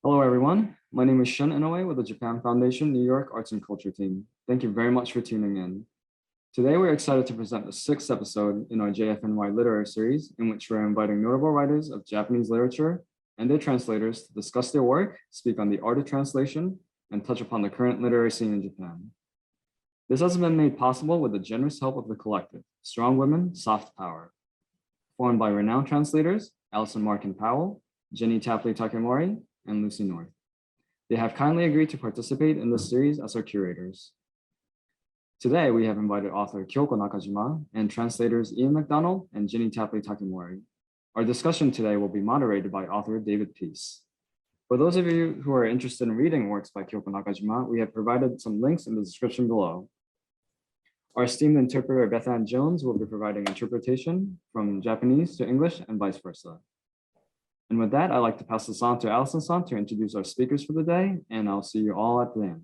Hello, everyone. My name is Shun Inoue with the Japan Foundation New York Arts and Culture team. Thank you very much for tuning in. Today, we're excited to present the 6th episode in our JFNY Literary Series, in which we're inviting notable writers of Japanese literature and their translators to discuss their work, speak on the art of translation, and touch upon the current literary scene in Japan. This has been made possible with the generous help of the collective, Strong Women, Soft Power, formed by renowned translators Allison Markin Powell, Ginny Takemori, and Lucy North. They have kindly agreed to participate in this series as our curators. Today, we have invited author Kyoko Nakajima and translators Ian MacDonald and Ginny Takemori. Our discussion today will be moderated by author David Peace. For those of you who are interested in reading works by Kyoko Nakajima, we have provided some links in the description below. Our esteemed interpreter Bethan Jones will be providing interpretation from Japanese to English and vice versa. And with that, I'd like to pass this on to Allison-san to introduce our speakers for the day, and I'll see you all at the end.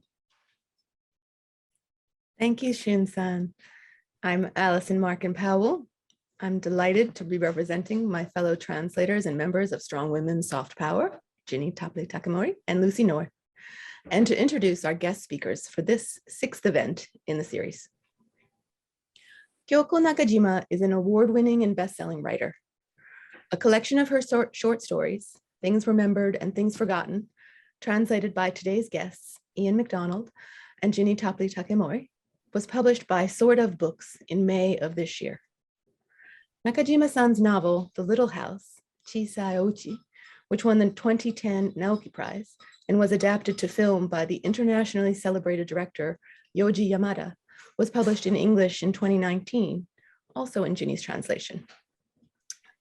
Thank you, Shun-san. I'm Allison Markin Powell. I'm delighted to be representing my fellow translators and members of Strong Women, Soft Power, Ginny Takemori and Lucy North, and to introduce our guest speakers for this 6th event in the series. Kyoko Nakajima is an award-winning and best-selling writer. A collection of her short stories, Things Remembered and Things Forgotten, translated by today's guests, Ian MacDonald and Ginny Takemori, was published by Sword of Books in May of this year. Nakajima-san's novel, The Little House, Chiisai Ouchi, which won the 2010 Naoki Prize and was adapted to film by the internationally celebrated director Yoji Yamada, was published in English in 2019, also in Ginny's translation.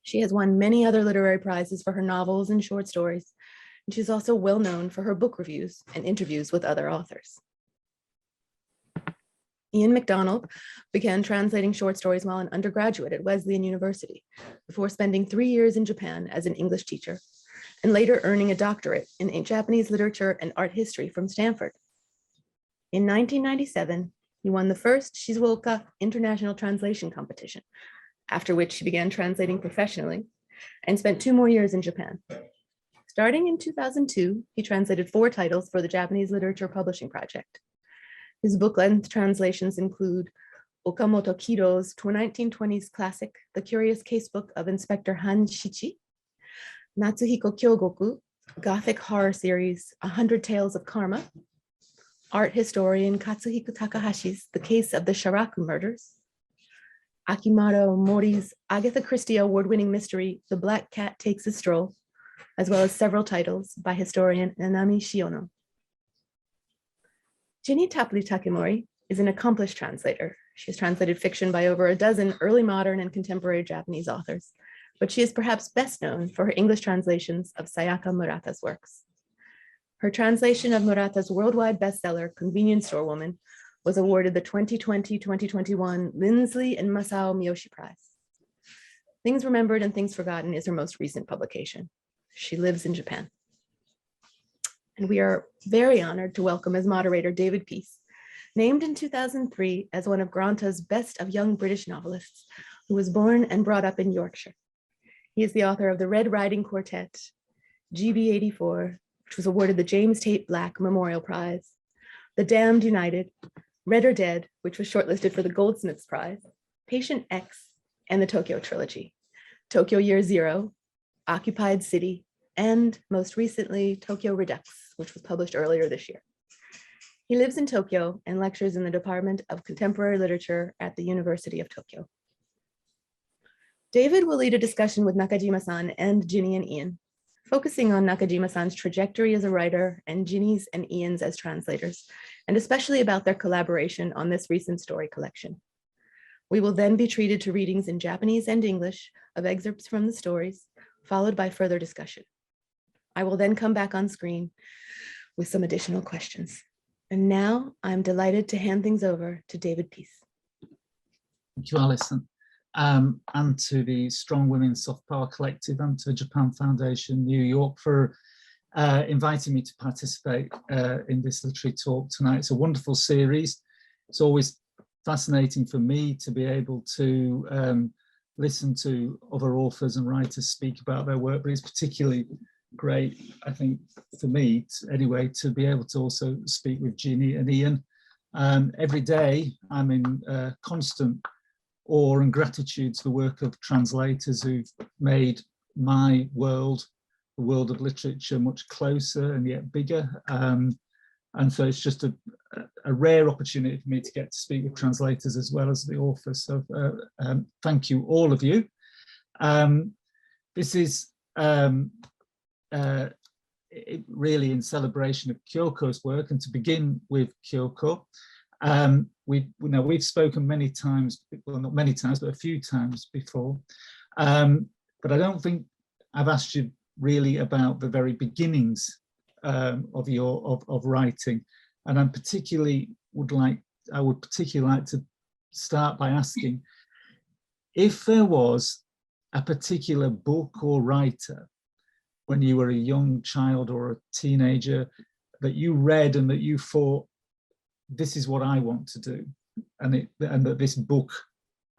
She has won many other literary prizes for her novels and short stories, and she's also well known for her book reviews and interviews with other authors. Ian MacDonald began translating short stories while an undergraduate at Wesleyan University, before spending 3 years in Japan as an English teacher, and later earning a doctorate in Japanese literature and art history from Stanford. In 1997, he won the first Shizuoka International Translation Competition, after which she began translating professionally and spent 2 more years in Japan. Starting in 2002, he translated 4 titles for the Japanese Literature Publishing Project. His book-length translations include Okamoto Kido's 1920s classic, The Curious Casebook of Inspector Han Shichi, Natsuhiko Kyogoku, Gothic horror series, 100 Tales of Karma, art historian Katsuhiko Takahashi's The Case of the Sharaku Murders, Akimaro Mori's Agatha Christie award-winning mystery, The Black Cat Takes a Stroll, as well as several titles by historian Nanami Shiono. Ginny Takemori is an accomplished translator. She has translated fiction by over a dozen early modern and contemporary Japanese authors, but she is perhaps best known for her English translations of Sayaka Murata's works. Her translation of Murata's worldwide bestseller, Convenience Store Woman, was awarded the 2020-2021 Lindsley and Masao Miyoshi Prize. Things Remembered and Things Forgotten is her most recent publication. She lives in Japan. And we are very honored to welcome as moderator David Peace, named in 2003 as one of Granta's best of young British novelists, who was born and brought up in Yorkshire. He is the author of the Red Riding Quartet, GB84, which was awarded the James Tate Black Memorial Prize, The Damned United, Red or Dead, which was shortlisted for the Goldsmiths Prize, Patient X, and the Tokyo Trilogy, Tokyo Year Zero, Occupied City, and most recently, Tokyo Redux, which was published earlier this year. He lives in Tokyo and lectures in the Department of Contemporary Literature at the University of Tokyo. David will lead a discussion with Nakajima-san and Ginny and Ian, focusing on Nakajima-san's trajectory as a writer and Ginny's and Ian's as translators, and especially about their collaboration on this recent story collection. We will then be treated to readings in Japanese and English of excerpts from the stories, followed by further discussion. I will then come back on screen with some additional questions. And now I'm delighted to hand things over to David Peace. Thank you, Alison. And to the Strong Women Soft Power Collective and to the Japan Foundation New York for inviting me to participate in this literary talk tonight. It's a wonderful series. It's always fascinating for me to be able to listen to other authors and writers speak about their work, but it's particularly great, I think, for me anyway, to be able to also speak with Ginny and Ian. Every day I'm in constant awe and gratitude to the work of translators who've made my world, the world of literature, much closer and yet bigger. And so it's just a rare opportunity for me to get to speak with translators as well as the authors. So thank you, all of you. This is really in celebration of Kyoko's work, and to begin with Kyoko, we've spoken many times, well, not many times, but a few times before, but I don't think I've asked you really about the very beginnings of writing, and I would particularly like to start by asking if there was a particular book or writer when you were a young child or a teenager that you read and that you thought, this is what I want to do, and that this book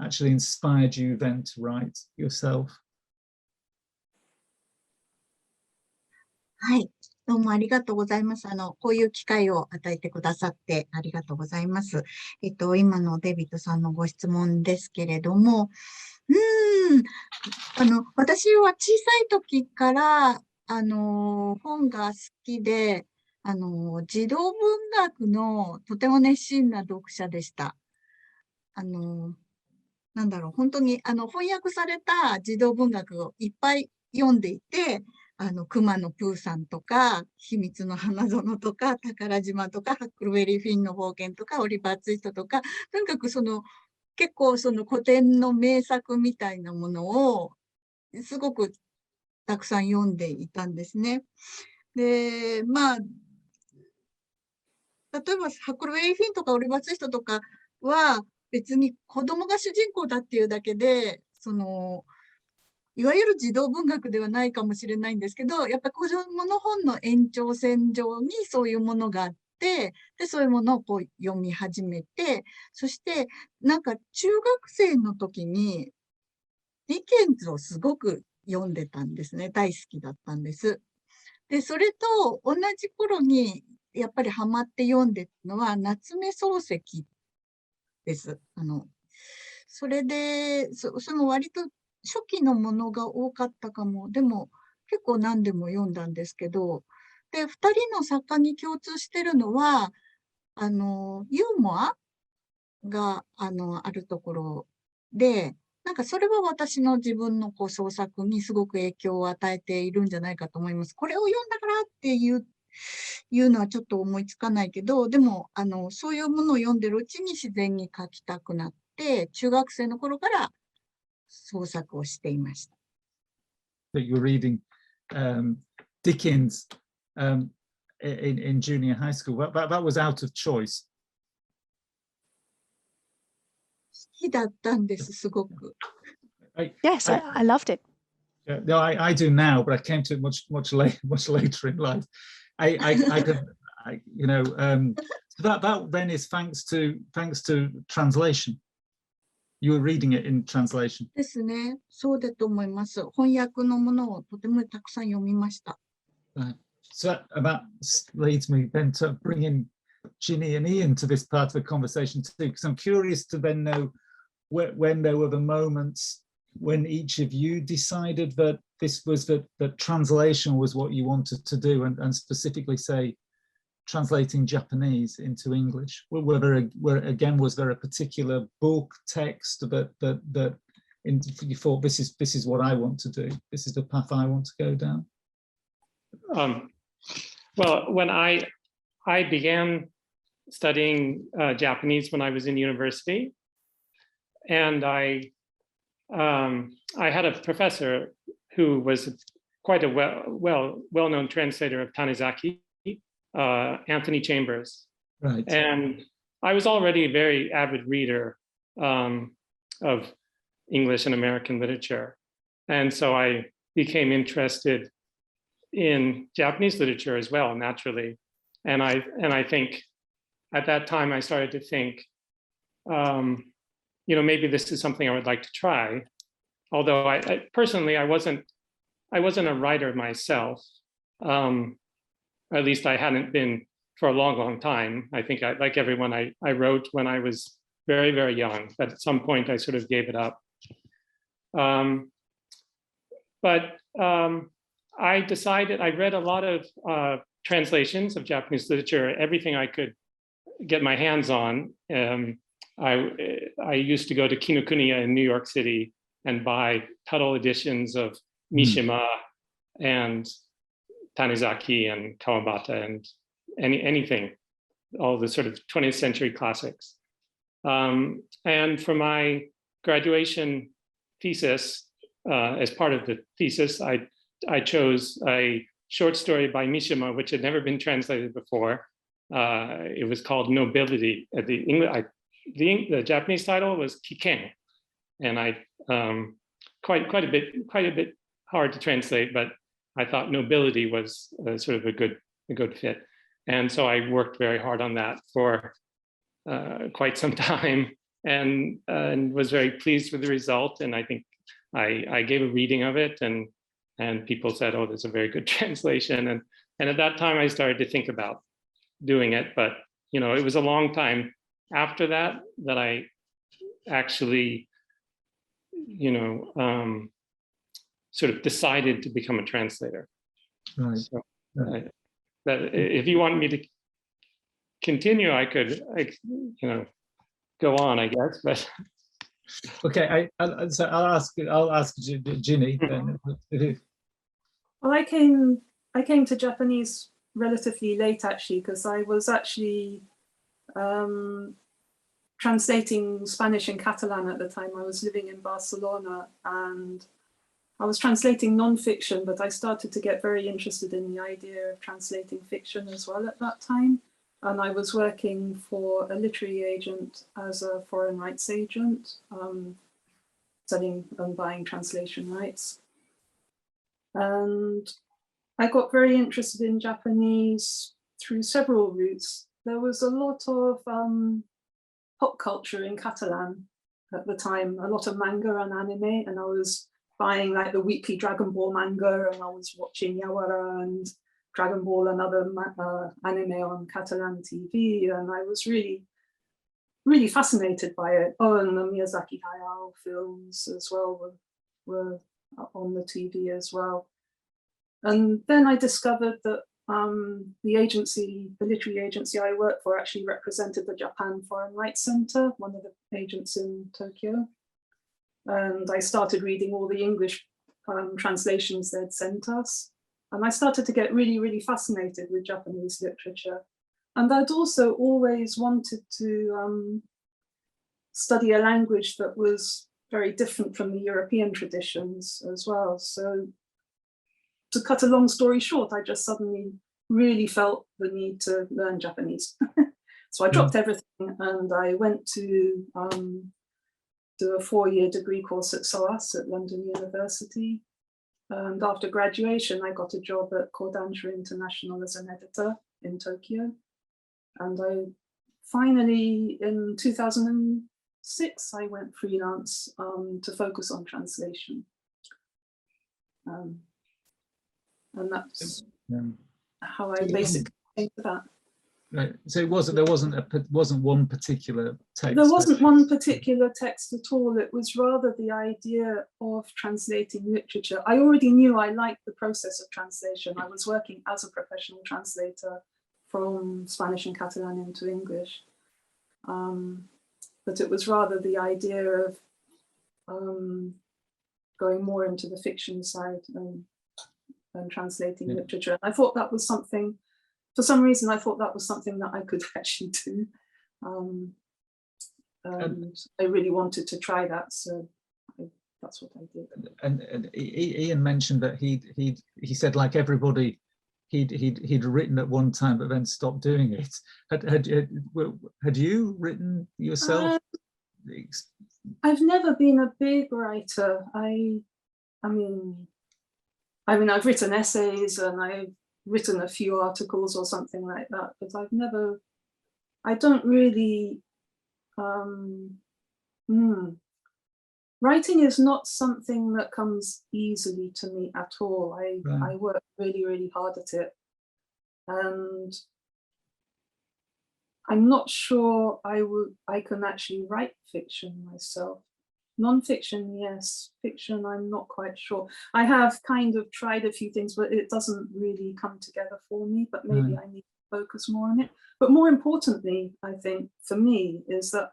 actually inspired you then to write yourself. はい、どうもありがとうございます。こういう機会を与えてくださってありがとうございます。今のデビッドさんのご質問ですけれども、私は小さい時から、本が好きで、児童文学のとても熱心な読者でした。なんだろう、本当に、翻訳された児童文学をいっぱい読んでいて、熊野プーさんとか、秘密の花園とか、宝島とか、ハックルベリー・フィンの冒険とか、オリバー・ツイストとか、とにかく結構古典の名作みたいなものを、すごくたくさん読んでいたんですね。で、まあ、例えば、ハックルベリー・フィンとか、オリバー・ツイストとかは、別に子供が主人公だっていうだけで、いわゆる児童文学ではないかもしれないんですけど、やっぱり子供の本の延長線上にそういうものがあって、で、そういうものをこう読み始めて、そしてなんか中学生の時にディケンズをすごく読んでたんですね。大好きだったんです。で、それと同じ頃にやっぱりハマって読んでたのは夏目漱石です。それで、割と初期のものが多かったかも。でも、結構何でも読んだんですけど、で、二人の作家に共通してるのは、ユーモアが、あるところで、なんかそれは私の自分の創作にすごく影響を与えているんじゃないかと思います。これを読んだからっていうのはちょっと思いつかないけど、でも、そういうものを読んでるうちに自然に書きたくなって、中学生の頃から創作をしていました。That you're reading Dickens in junior high school. That was out of choice. 好きだったんです、すごく。Yes, I loved it. Yeah, no, I do now, but I came to it much later in life. So that then is thanks to translation. You were reading it in translation. ですね。そうだと思います。翻訳のものをとてもたくさん読みました。So that leads me then to bring in Ginny and Ian to this part of the conversation too, because I'm curious to then know when there were the moments when each of you decided that that translation was what you wanted to do, and specifically say translating Japanese into English. Was there a particular book, text that you thought this is what I want to do, this is the path I want to go down? Well, when I began studying Japanese when I was in university, and I had a professor who was quite a well-known translator of Tanizaki, Anthony Chambers. Right. And I was already a very avid reader of English and American literature. And so I became interested in Japanese literature as well, naturally. And I think at that time I started to think, maybe this is something I would like to try. Although I personally, I wasn't a writer myself. At least I hadn't been for a long, long time. I think like everyone, I wrote when I was very, very young, but at some point I sort of gave it up. I decided, I read a lot of translations of Japanese literature, everything I could get my hands on. I used to go to Kinokuniya in New York City and buy Tuttle editions of Mishima and Tanizaki and Kawabata and anything, all the sort of 20th century classics. And for my graduation thesis, as part of the thesis, I chose a short story by Mishima, which had never been translated before. It was called Nobility. The Japanese title was Kiken, and quite a bit hard to translate, but I thought Nobility was sort of a good fit. And so I worked very hard on that for quite some time, and was very pleased with the result. And I think I gave a reading of it, and people said, "Oh, there's a very good translation." And at that time, I started to think about doing it. But it was a long time after that I actually, sort of decided to become a translator. Right. So, that if you want me to continue, I could, go on, I guess. But okay, so I'll ask Ginny then. Well, I came to Japanese relatively late, actually, because I was actually translating Spanish and Catalan at the time. I was living in Barcelona, and I was translating non-fiction, but I started to get very interested in the idea of translating fiction as well at that time. And I was working for a literary agent as a foreign rights agent, selling and buying translation rights. And I got very interested in Japanese through several routes. There was a lot of pop culture in Catalan at the time, a lot of manga and anime, and I was buying like the weekly Dragon Ball manga, and I was watching Yawara and Dragon Ball and other anime on Catalan TV, and I was really, really fascinated by it. Oh, and the Miyazaki Hayao films as well were on the TV as well. And then I discovered that the literary agency I worked for actually represented the Japan Foreign Rights Center, one of the agents in Tokyo. And I started reading all the English translations they'd sent us. And I started to get really, really fascinated with Japanese literature. And I'd also always wanted to study a language that was very different from the European traditions as well. So to cut a long story short, I just suddenly really felt the need to learn Japanese. So I dropped everything and I went to do a 4-year degree course at SOAS at London University. And after graduation, I got a job at Kodansha International as an editor in Tokyo. And I finally, in 2006, I went freelance to focus on translation. And that's how I basically came to that. Right. So there wasn't one particular text. There wasn't one particular text at all. It was rather the idea of translating literature. I already knew I liked the process of translation. I was working as a professional translator from Spanish and Catalan into English. But it was rather the idea of going more into the fiction side and translating literature. I thought that was something, for some reason, I thought that was something that I could actually do. And I really wanted to try that, so that's what I did. And Ian mentioned that he said, like everybody, he'd written at one time but then stopped doing it. Had you written yourself? I've never been a big writer. I mean, I've written essays and I've written a few articles or something like that, but I don't really, writing is not something that comes easily to me at all. I work really, really hard at it. And I'm not sure I can actually write fiction myself. Non-fiction, yes. Fiction, I'm not quite sure. I have kind of tried a few things, but it doesn't really come together for me, but maybe I need to focus more on it. But more importantly, I think, for me, is that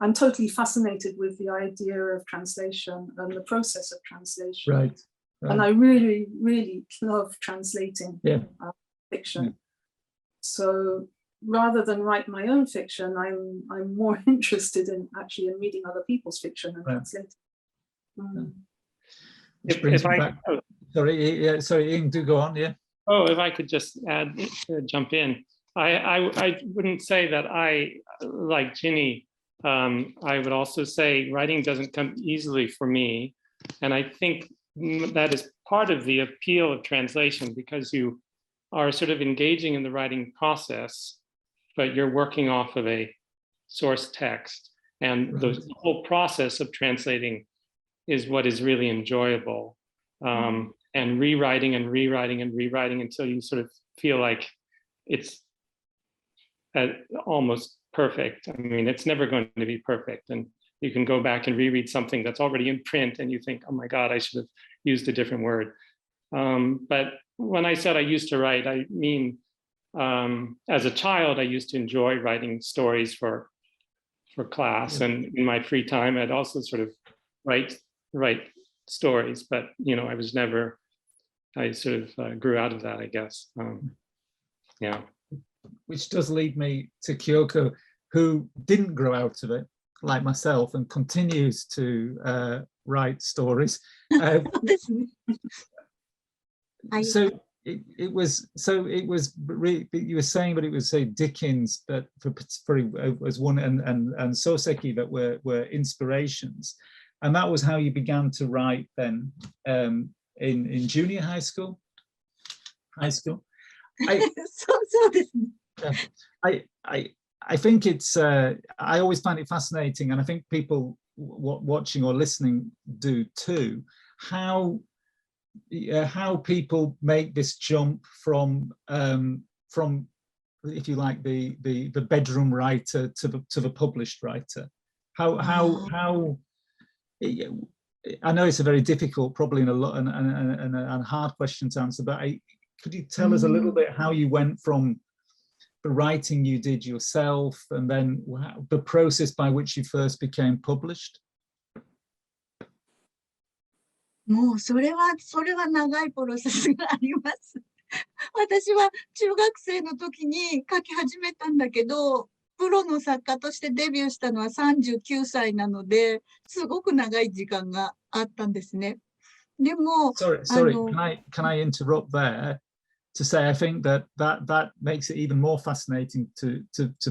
I'm totally fascinated with the idea of translation and the process of translation. Right. And I really, really love translating fiction. So rather than write my own fiction, I'm more interested in actually in reading other people's fiction and translating. Which brings me back. Sorry, Ian, do go on, Oh, if I could just jump in. I wouldn't say that I, like Ginny, I would also say writing doesn't come easily for me. And I think that is part of the appeal of translation, because you are sort of engaging in the writing process, but you're working off of a source text. And the whole process of translating is what is really enjoyable. And rewriting and rewriting and rewriting until you sort of feel like it's almost perfect. I mean, it's never going to be perfect. And you can go back and reread something that's already in print and you think, oh my God, I should have used a different word. But when I said I used to write, I mean, as a child, I used to enjoy writing stories for class. And in my free time, I'd also sort of write stories, but, you know, I sort of grew out of that, I guess. Which does lead me to Kyoko, who didn't grow out of it, like myself, and continues to write stories. So it was you were saying, but it was, say, Dickens, but as one, and Soseki that were inspirations, and that was how you began to write then in junior high school. I think it's I always find it fascinating, and I think people watching or listening do too, how people make this jump from if you like the bedroom writer to the published writer. How I know it's a very difficult, probably and hard question to answer, but could you tell us a little bit how you went from the writing you did yourself and then the process by which you first became published? もうそれは長いプロセスがあります。私は中学生の時に書き始めたんだけど、プロの作家としてデビューしたのは39歳なので、すごく長い時間があったんですね。でも、Sorry, can I interrupt there to say I think that makes it even more fascinating to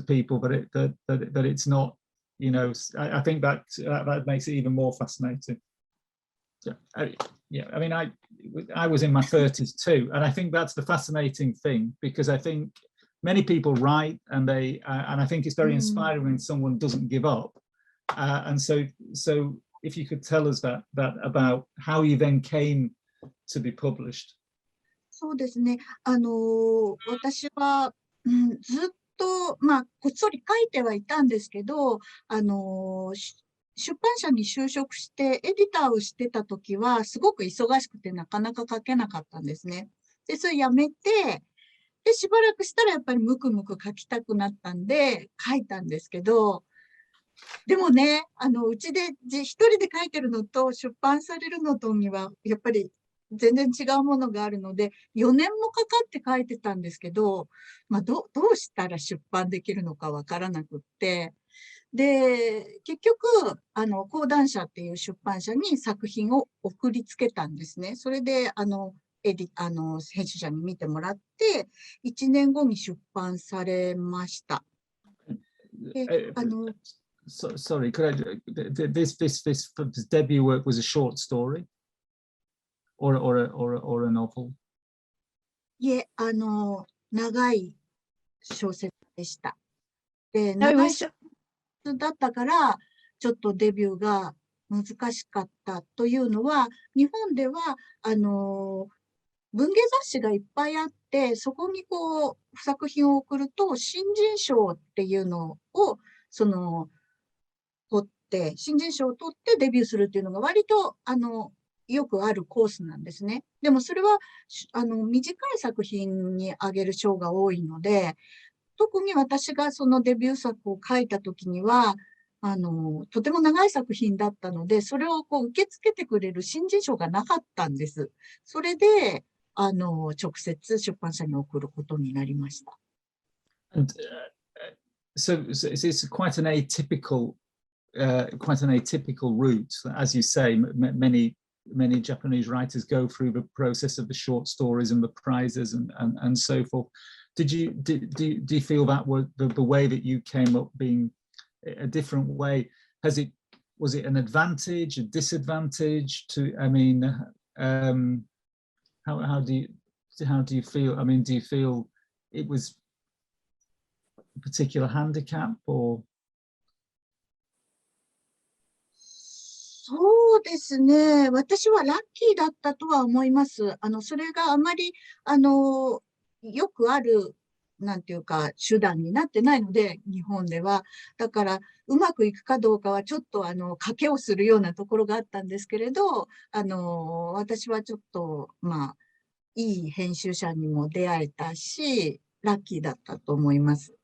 people, that it's not, you know, I think that makes it even more fascinating. I mean, I was in my 30s too, and I think that's the fascinating thing, because I think many people write and I think it's very inspiring when someone doesn't give up. And so if you could tell us that about how you then came to be published. そうですね。私は、ずっと、こっそり書いてはいたんですけど、出版社に就職してエディターをしてた時はすごく忙しくてなかなか書けなかったんですね。で、それやめて、で、しばらくしたらやっぱりムクムク書きたくなったんで書いたんですけど、でもね、うちで一人で書いてるのと出版されるのとにはやっぱり全然違うものがあるので、4年もかかって書いてたんですけど、どうしたら出版できるのかわからなくって、で、結局、講談社っていう出版社に作品を送りつけたんですね。それで、編集者に見てもらって、1年後に出版されました。Sorry, could I, this debut work was a short story or a novel? いえ、長い小説でした。で、長い小説だったから、ちょっとデビューが難しかったというのは、日本では、文芸雑誌がいっぱいあって、そこにこう、作品を送ると、新人賞っていうのを、取って、新人賞を取ってデビューするっていうのが割と、よくあるコースなんですね。でもそれは、短い作品にあげる賞が多いので、特に私がそのデビュー作を書いたときには、とても長い作品だったので、それをこう受け付けてくれる新人賞がなかったんです。それで、直接出版社に送ることになりました。And so it's quite an atypical route. As you say, many Japanese writers go through the process of the short stories and the prizes and so forth. Do you feel that the way that you came up being a different way? Was it an advantage, a disadvantage to? I mean, how do you feel? I mean, do you feel it was a particular handicap or? そうですね。私はラッキーだったとは思います。それがあまり、よくある、なんていうか、手段になってないので、日本では。だから、うまくいくかどうかは、ちょっと、賭けをするようなところがあったんですけれど、私はちょっと、まあ、いい編集者にも出会えたし、ラッキーだったと思います。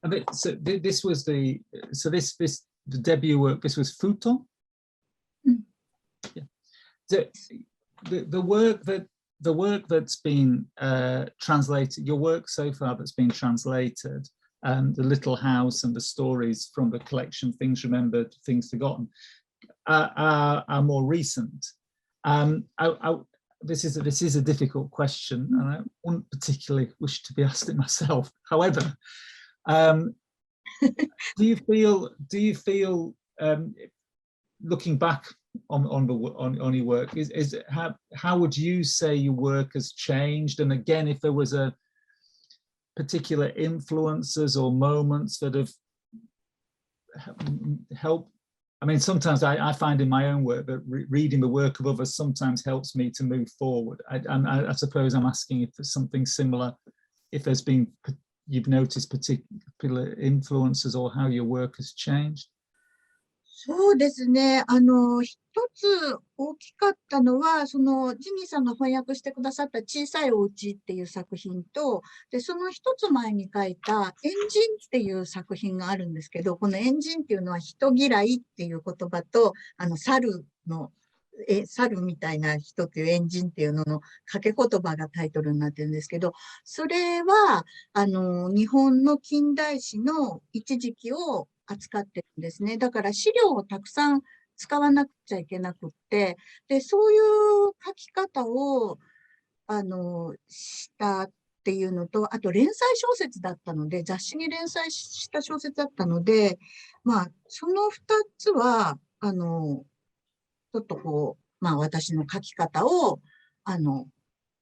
So this was the debut work. This was Futon. Yeah. The work that's been translated, your work so far that's been translated, The Little House and the stories from the collection Things Remembered, Things Forgotten, are more recent. This is a difficult question, and I wouldn't particularly wish to be asked it myself. However, do you feel looking back on your work, how would you say your work has changed? And again, if there was a particular influences or moments that have helped. I mean, sometimes I find in my own work that reading the work of others sometimes helps me to move forward. I suppose I'm asking if there's something similar, if there's been, you've noticed particular influences or how your work has changed. そうですね。一つ大きかったのは、ジニーさんが翻訳してくださった小さいお家っていう作品と、で、その一つ前に書いたエンジンっていう作品があるんですけど、このエンジンっていうのは人嫌いっていう言葉と、猿みたいな人っていうエンジンっていうのの掛け言葉がタイトルになってるんですけど、それは、日本の近代史の一時期を扱ってるんですね。だから資料をたくさん使わなくちゃいけなくって、で、そういう書き方を、したっていうのと、あと連載小説だったので、雑誌に連載した小説だったので、まあ、その二つは、ちょっとこう、まあ私の書き方を、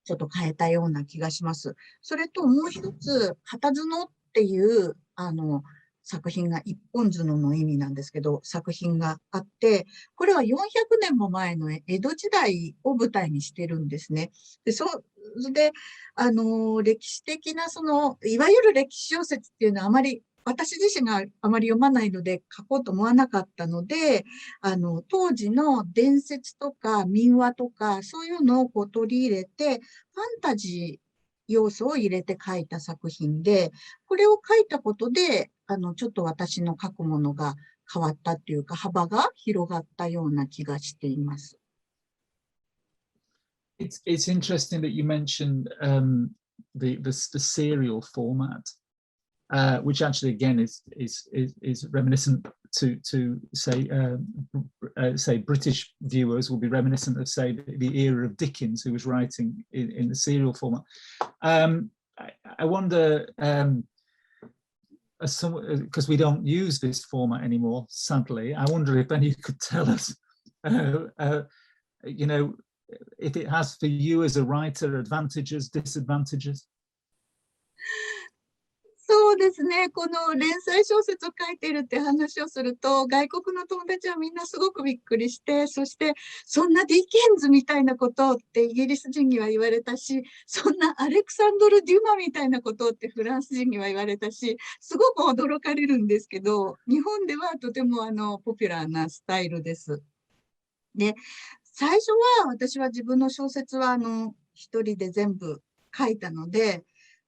ちょっと変えたような気がします。それともう一つ、Katazunoっていう、作品が一本角の意味なんですけど、作品があって、これは400年も前の江戸時代を舞台にしてるんですね。で、それで、歴史的な、いわゆる歴史小説っていうのは私自身があまり読まないので書こうと思わなかったので、当時の伝説とか民話とか、そういうのをこう取り入れて、ファンタジー要素を入れて書いた作品で、これを書いたことで、ちょっと私の書くものが変わったっていうか、幅が広がったような気がしています。It's interesting that you mentioned the serial format, which actually again is reminiscent to say British viewers will be reminiscent of say the era of Dickens, who was writing in the serial format. I wonder, because we don't use this format anymore, sadly. I wonder if any of you could tell us, you know, if it has for you as a writer advantages, disadvantages. そうですね。この連載小説を書いているって話をすると、外国の友達はみんなすごくびっくりして、そして、そんなディケンズみたいなことってイギリス人には言われたし、そんなアレクサンドル・デュマみたいなことってフランス人には言われたし、すごく驚かれるんですけど、日本ではとてもポピュラーなスタイルです。で、最初は私は自分の小説は一人で全部書いたので、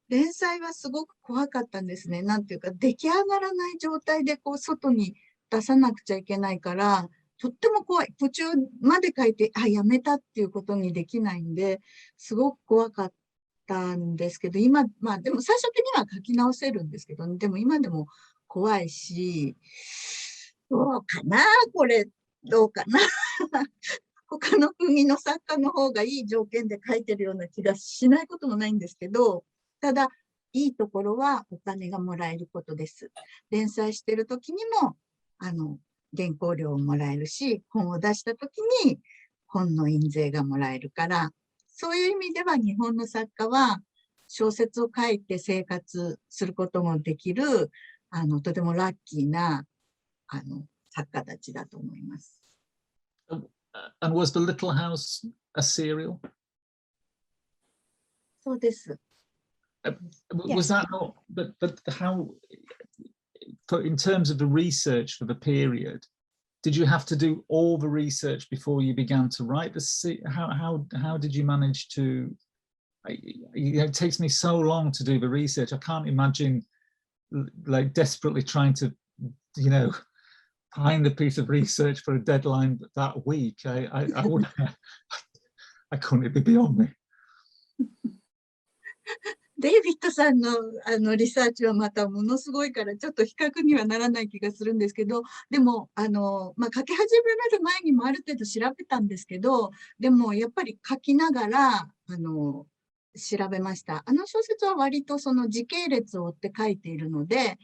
連載はすごく怖かったんですね。なんていうか、出来上がらない状態でこう外に出さなくちゃいけないから、とっても怖い。途中まで書いて、やめたっていうことにできないんで、すごく怖かったんですけど、今、でも最終的には書き直せるんですけど、でも今でも怖いし、どうかなこれ、どうかな他の国の作家の方がいい条件で書いてるような気がしないこともないんですけど、ただ、いいところはお金がもらえることです。連載してる時にも、原稿料をもらえるし、本を出した時に本の印税がもらえるから、そういう意味では日本の作家は小説を書いて生活することもできる、とてもラッキーな、作家たちだと思います。And was The Little House a serial? そうです。Was that not, but how, in terms of the research for the period, did you have to do all the research before you began to write how did you manage to, it takes me so long to do the research. I can't imagine like desperately trying to, find a piece of research for a deadline that week. I would, I couldn't, it'd be beyond me. デイビッドさんのリサーチはまたものすごいからちょっと比較にはならない気がするんですけど、でも書き始める前にもある程度調べたんですけど、でもやっぱり書きながら調べました。小説は割とその時系列を追って書いているので、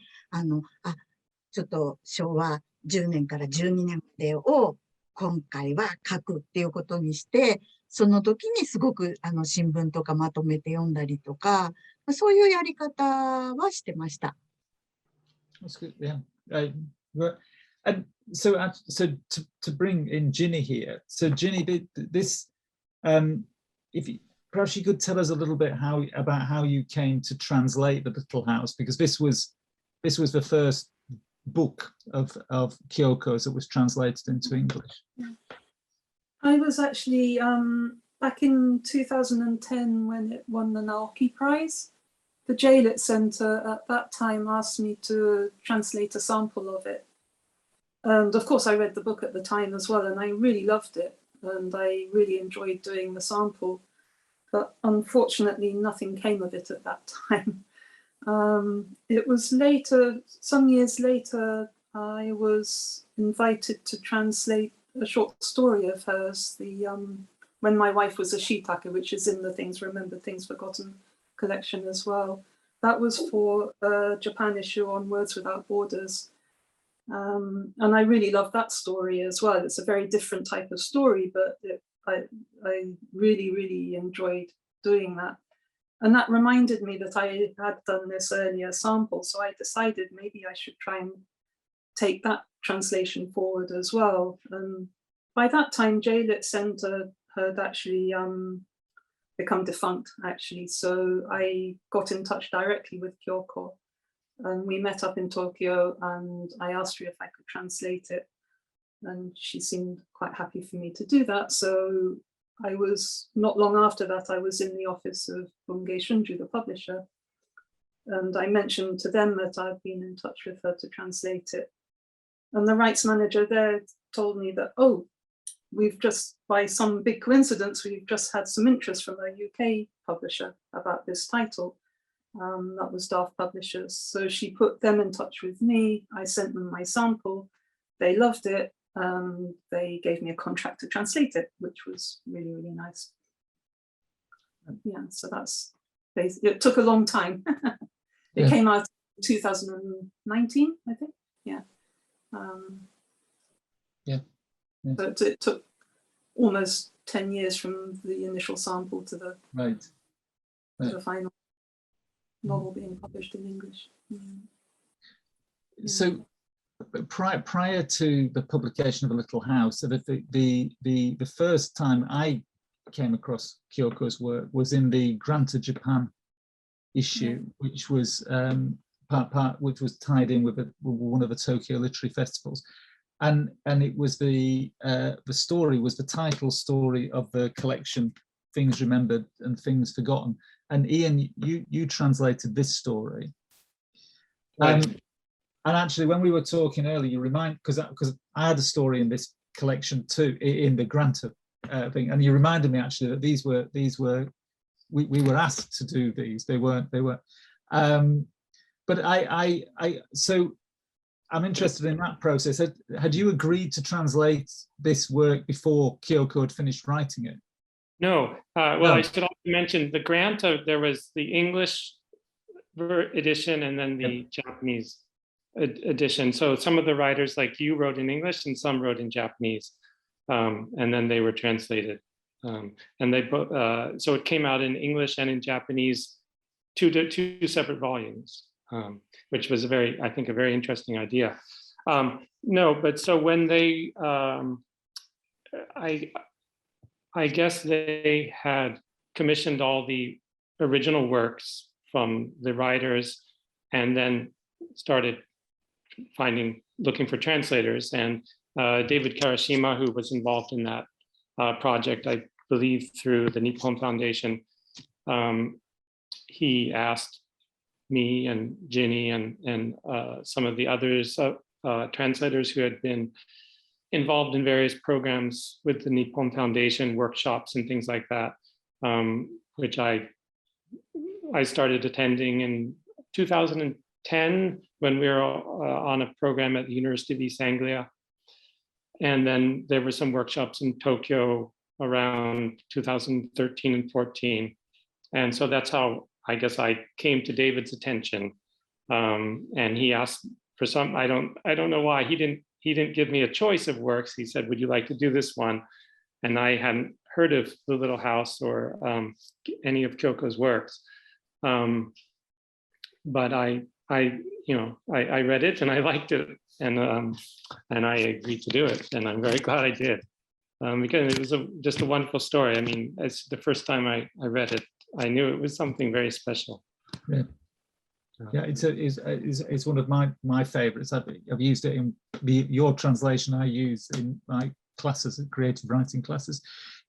ちょっと昭和10年から12年までを今回は書くっていうことにして、その時にすごく新聞とかまとめて読んだりとか、そういうやり方はしてました。That's good, yeah. And so to bring in Ginny here, so Ginny, this, if you, perhaps you could tell us a little bit about how you came to translate The Little House, because this was the first book of Kyoko's that was translated into English. I was actually back in 2010 when it won the Naoki Prize. The JLit Centre at that time asked me to translate a sample of it. And of course I read the book at the time as well, and I really loved it. And I really enjoyed doing the sample. But unfortunately, nothing came of it at that time. It was later, some years later, I was invited to translate a short story of hers, When My Wife Was a Shiitake, which is in the Things Remembered, Things Forgotten collection as well. That was for a Japan issue on Words Without Borders. And I really loved that story as well. It's a very different type of story, but I really, really enjoyed doing that. And that reminded me that I had done this earlier sample, so I decided maybe I should try and take that translation forward as well. And by that time, JLit Centre had actually become defunct, actually. So I got in touch directly with Kyoko, and we met up in Tokyo, and I asked her if I could translate it. And she seemed quite happy for me to do that. So I was, not long after that, I was in the office of Bungei Shunju, the publisher. And I mentioned to them that I'd been in touch with her to translate it. And the rights manager there told me that, oh, we've just, by some big coincidence, we've just had some interest from a UK publisher about this title. That was DARF Publishers. So she put them in touch with me. I sent them my sample. They loved it. They gave me a contract to translate it, which was really, really nice. Yeah, so that's, it took a long time. It came out in 2019, I think. Yeah. So it took almost 10 years from the initial sample to the, to the final. novel being published in English. So prior to the publication of A Little House, the first time I came across Kyoko's work was in the Granta Japan issue, which was which was tied in with one of the Tokyo literary festivals, and it was the story was the title story of the collection Things Remembered and Things Forgotten. And Ian, you translated this story. Right. And actually, when we were talking earlier, you remind, because I had a story in this collection too, in the Granta thing, and you reminded me actually that these were we were asked to do these. They weren't. But so I'm interested in that process. Had you agreed to translate this work before Kyoko had finished writing it? No. Well, I should also mention the Granta. There was the English edition and then the Japanese edition. So some of the writers like you wrote in English and some wrote in Japanese, and then they were translated. And they both, so it came out in English and in Japanese, two separate volumes, which was I think a very interesting idea. No, but so when they, I guess they had commissioned all the original works from the writers and then started looking for translators. And David Karashima, who was involved in that project, I believe through the Nippon Foundation, he asked me and Ginny and some of the others, translators who had been involved in various programs with the Nippon Foundation, workshops and things like that, which I started attending in 2010 when we were on a program at the University of East Anglia. And then there were some workshops in Tokyo around 2013 and 14. And so that's how I guess I came to David's attention. And he asked for some, I don't know why, he didn't give me a choice of works. He said, would you like to do this one? And I hadn't heard of The Little House or any of Kyoko's works. But I read it and I liked it, and I agreed to do it, and I'm very glad I did, because it was just a wonderful story. I mean, it's the first time I read it, I knew it was something very special. Yeah, yeah, it's one of my favorites. I've used it in your translation. I use in my classes, creative writing classes.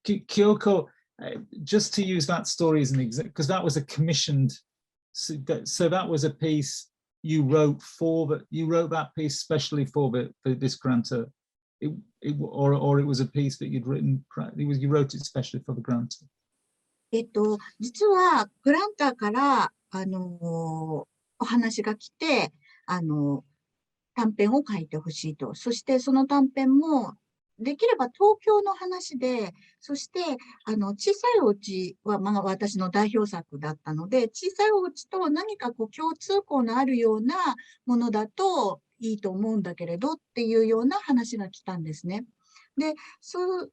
Kyoko, just to use that story as an example, because that was a commissioned. So that was a piece you wrote that piece specially for this Granta, or it was a piece that you'd written. You wrote it specially for the Granta. 実はグランタからお話が来て短編を書いてほしいと。そしてその短編もできれば東京の話で、そして小さいお家は私の代表作だったので、小さいお家と何か共通項のあるようなものだといいと思うんだけれどっていうような話が来たんですね。で、その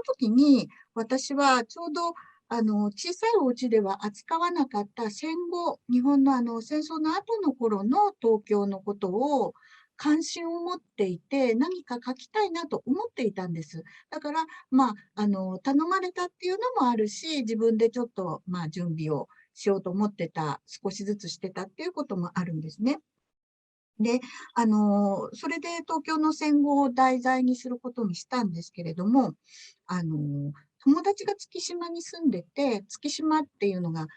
時に私はちょうど小さいお家では扱わなかった戦後、日本の戦争の後の頃の東京のことを関心を持っていて、何か書きたいなと思っていたんです。だから、頼まれたっていうのもあるし、自分でちょっと、準備をしようと思ってた、少しずつしてたっていうこともあるんですね。で、それで東京の戦後を題材にすることにしたんですけれども、友達が月島に住んでて、月島っていうのが、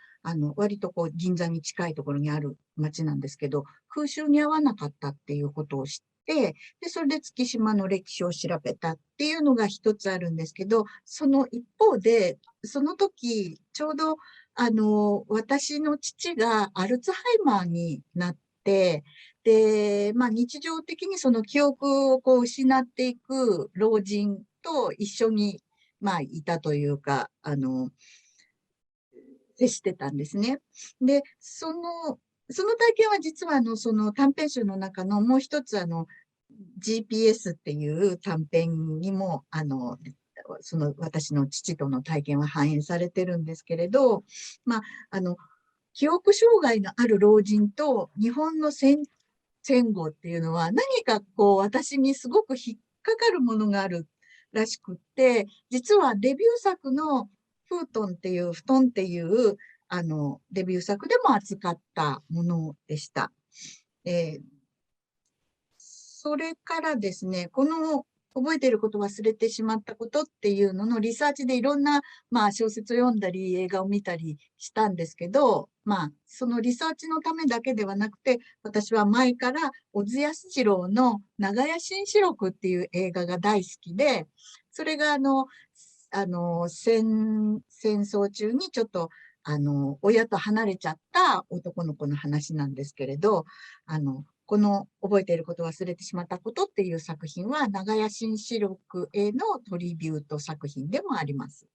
割と銀座に近いところにある町なんですけど、空襲に遭わなかったっていうことを知って、で、それで月島の歴史を調べたっていうのが一つあるんですけど、その一方で、その時、ちょうど、私の父がアルツハイマーになって、で、日常的にその記憶を失っていく老人と一緒に、いたというか、接してたんですね。で、その体験は実はその短編集の中のもう一つGPS っていう短編にも私の父との体験は反映されてるんですけれど、記憶障害のある老人と日本の戦後っていうのは何かこう私にすごく引っかかるものがあるらしくって、実はデビュー作のフートンっていう、布団っていうデビュー作でも扱ったものでした。それからですね、この覚えていること忘れてしまったことっていうののリサーチでいろんな、小説を読んだり映画を見たりしたんですけど、そのリサーチのためだけではなくて、私は前から小津安二郎の長屋新四録っていう映画が大好きで、それが戦争中にちょっと親と離れちゃった男の子の話なんですけれど、この覚えていること忘れてしまったことっていう作品は長屋新四録へのトリビュート作品でもあります。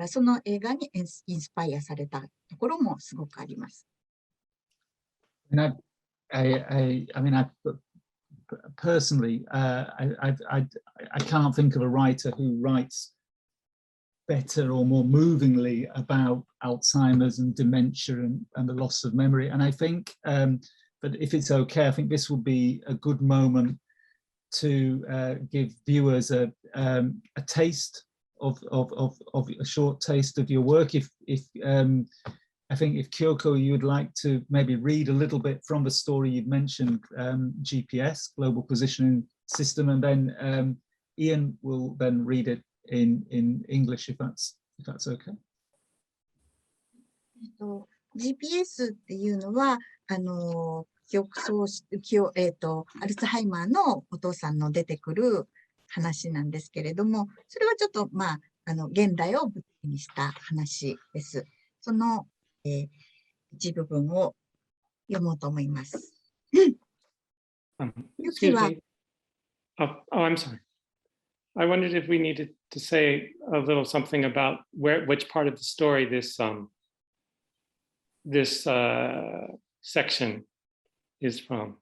その映画にインスパイアされたところもすごくあります。Personally, I can't think of a writer who writes better or more movingly about Alzheimer's and dementia and the loss of memory. And I think, but if it's okay, I think this will be a good moment to give viewers a taste of a short taste of your work. If I think if Kyoko, you would like to maybe read a little bit from the story you've mentioned, GPS, Global Positioning System, and then Ian will then read it in English, if that's okay. GPS っていうのは記憶喪失、アルツハイマーのお父さんの出てくる話なんですけれども、それはちょっと現代を舞台にした話です。その一部分を読もうと思います。Excuse me. Oh, I'm sorry. I wondered if we needed to say a little something about which part of the story this section is from.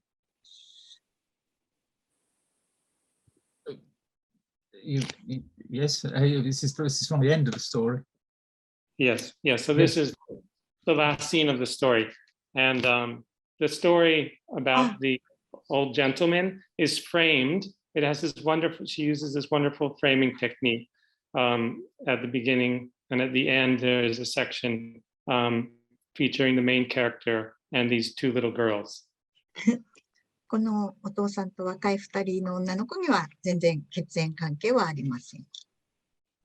Yes, this is from the end of the story. Yes. So this is the last scene of the story, and the story about the old gentleman is framed. It has this wonderful, she uses this wonderful framing technique. At the beginning and at the end, there is a section featuring the main character and these two little girls. このお父さんと若い2人の女の子には全然血縁関係はありません。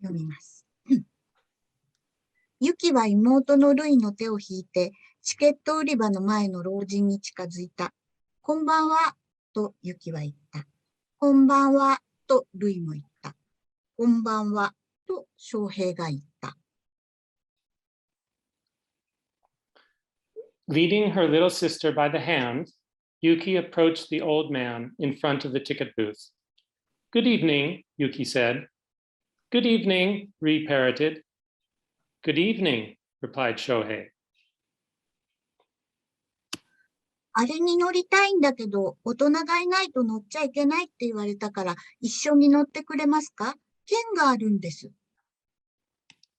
読みます。ユキは妹のルイの手を引いて、チケット売り場の前の老人に近づいた。こんばんは、とユキは言った。こんばんは、とルイも言った。こんばんは、と翔平が言った。Leading her little sister by the hand, Yuki approached the old man in front of the ticket booth. Good evening, Yuki said. Good evening, Ree parroted. Good evening, replied Shohei. あれに乗りたいんだけど、大人がいないと乗っちゃいけないって言われたから、一緒に乗ってくれますか？券があるんです。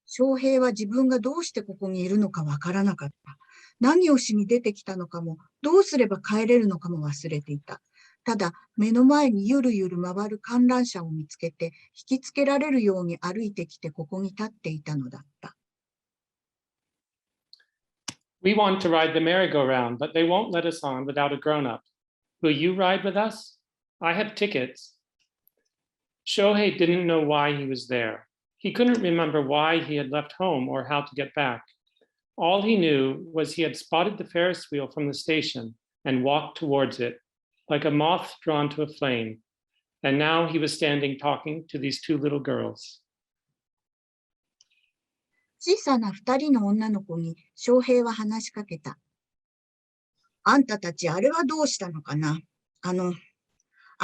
翔平は自分がどうしてここにいるのかわからなかった。何をしに出てきたのかも、どうすれば帰れるのかも忘れていた。ただ、目の前にゆるゆる回る観覧車を見つけて、引きつけられるように歩いてきてここに立っていたのだった。We want to ride the merry-go-round, but they won't let us on without a grown-up. Will you ride with us? I have tickets. Shohei didn't know why he was there. He couldn't remember why he had left home or how to get back. All he knew was he had spotted the Ferris wheel from the station and walked towards it, like a moth drawn to a flame. And now he was standing talking to these two little girls. 小さな2人の女の子に翔平は話しかけた。あんたたちあれはどうしたのかな？あ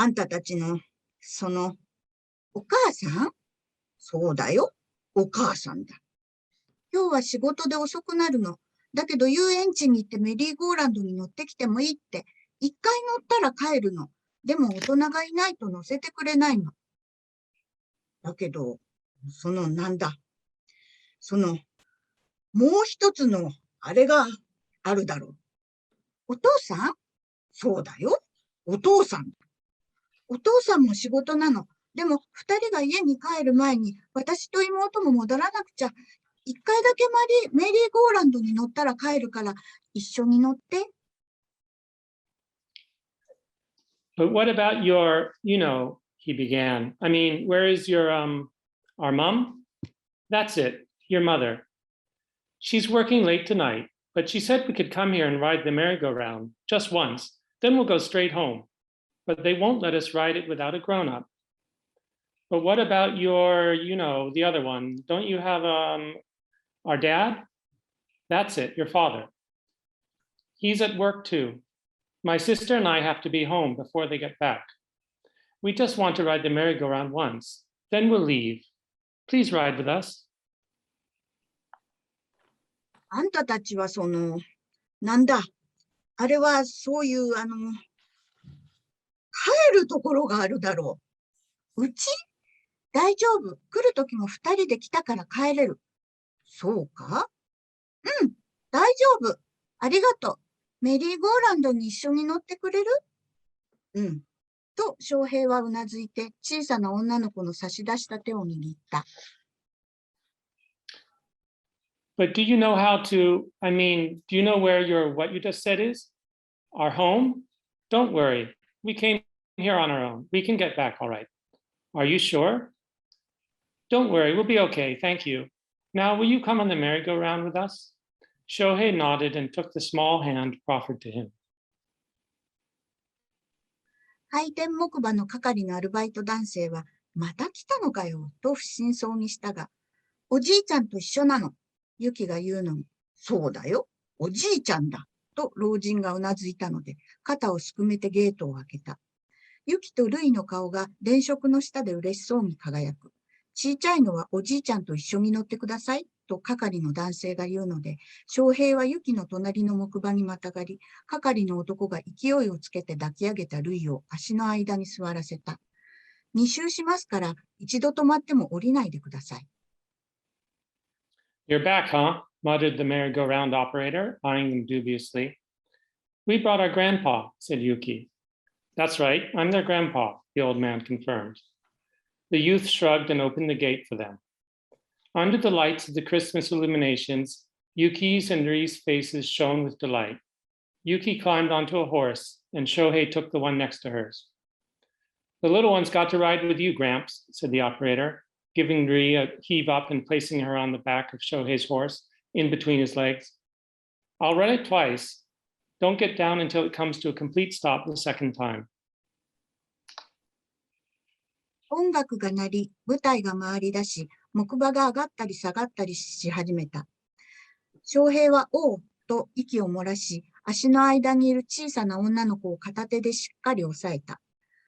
んたたちの、お母さん？そうだよ、お母さんだ。今日は仕事で遅くなるの。だけど遊園地に行ってメリーゴーランドに乗ってきてもいいって。一回乗ったら帰るの。でも大人がいないと乗せてくれないの。だけど、なんだ。もう一つのあれがあるだろう。お父さん？そうだよ。お父さん。お父さんも仕事なの。でも、二人が家に帰る前に、私と妹も戻らなくちゃ。一回だけメリーゴーランドに乗ったら帰るから、一緒に乗って。But what about your, he began. I mean, where is your, our mom? That's it, your mother. She's working late tonight, but she said we could come here and ride the merry-go-round just once. Then we'll go straight home. But they won't let us ride it without a grown-up. But what about your, the other one? Don't you have our dad? That's it, your father. He's at work too. My sister and I have to be home before they get back. We just want to ride the merry-go-round once. Then we'll leave. Please ride with us. あんたたちはなんだ。あれはそういう、帰るところがあるだろう。うち？大丈夫。来るときも二人で来たから帰れる。そうか？うん、大丈夫。ありがとう。メリーゴーランドに一緒に乗ってくれる？うん。と、翔平はうなずいて、小さな女の子の差し出した手を握った。But do you know how to, do you know where what you just said is? Our home? Don't worry. We came here on our own. We can get back all right. Are you sure? Don't worry, we'll be okay, thank you. Now, will you come on the merry-go-round with us? Shohei nodded and took the small hand proffered to him. 回転木馬の係のアルバイト男性は、また来たのかよ、と不審そうにしたが、おじいちゃんと一緒なの。ユキが言うのに、そうだよ、おじいちゃんだ、と老人がうなずいたので、肩をすくめてゲートを開けた。ユキとルイの顔が電飾の下で嬉しそうに輝く。ちいちゃいのはおじいちゃんと一緒に乗ってください、と係の男性が言うので、翔平はユキの隣の木馬にまたがり、係の男が勢いをつけて抱き上げたルイを足の間に座らせた。2周しますから、一度止まっても降りないでください。You're back, huh? Muttered the merry-go-round operator, eyeing them dubiously. We brought our grandpa, said Yuki. That's right, I'm their grandpa, the old man confirmed. The youth shrugged and opened the gate for them. Under the lights of the Christmas illuminations, Yuki's and Ri's faces shone with delight. Yuki climbed onto a horse, and Shohei took the one next to hers. The little one's got to ride with you, Gramps, said the operator, giving Ri a heave up and placing her on the back of Shohei's horse, in between his legs. I'll run it twice. Don't get down until it comes to a complete stop the second time. 音楽が鳴り、舞台が回り出し、木馬が上がったり下がったりし始めた。翔平はおうと息を漏らし、足の間にいる小さな女の子を片手でしっかり押さえた。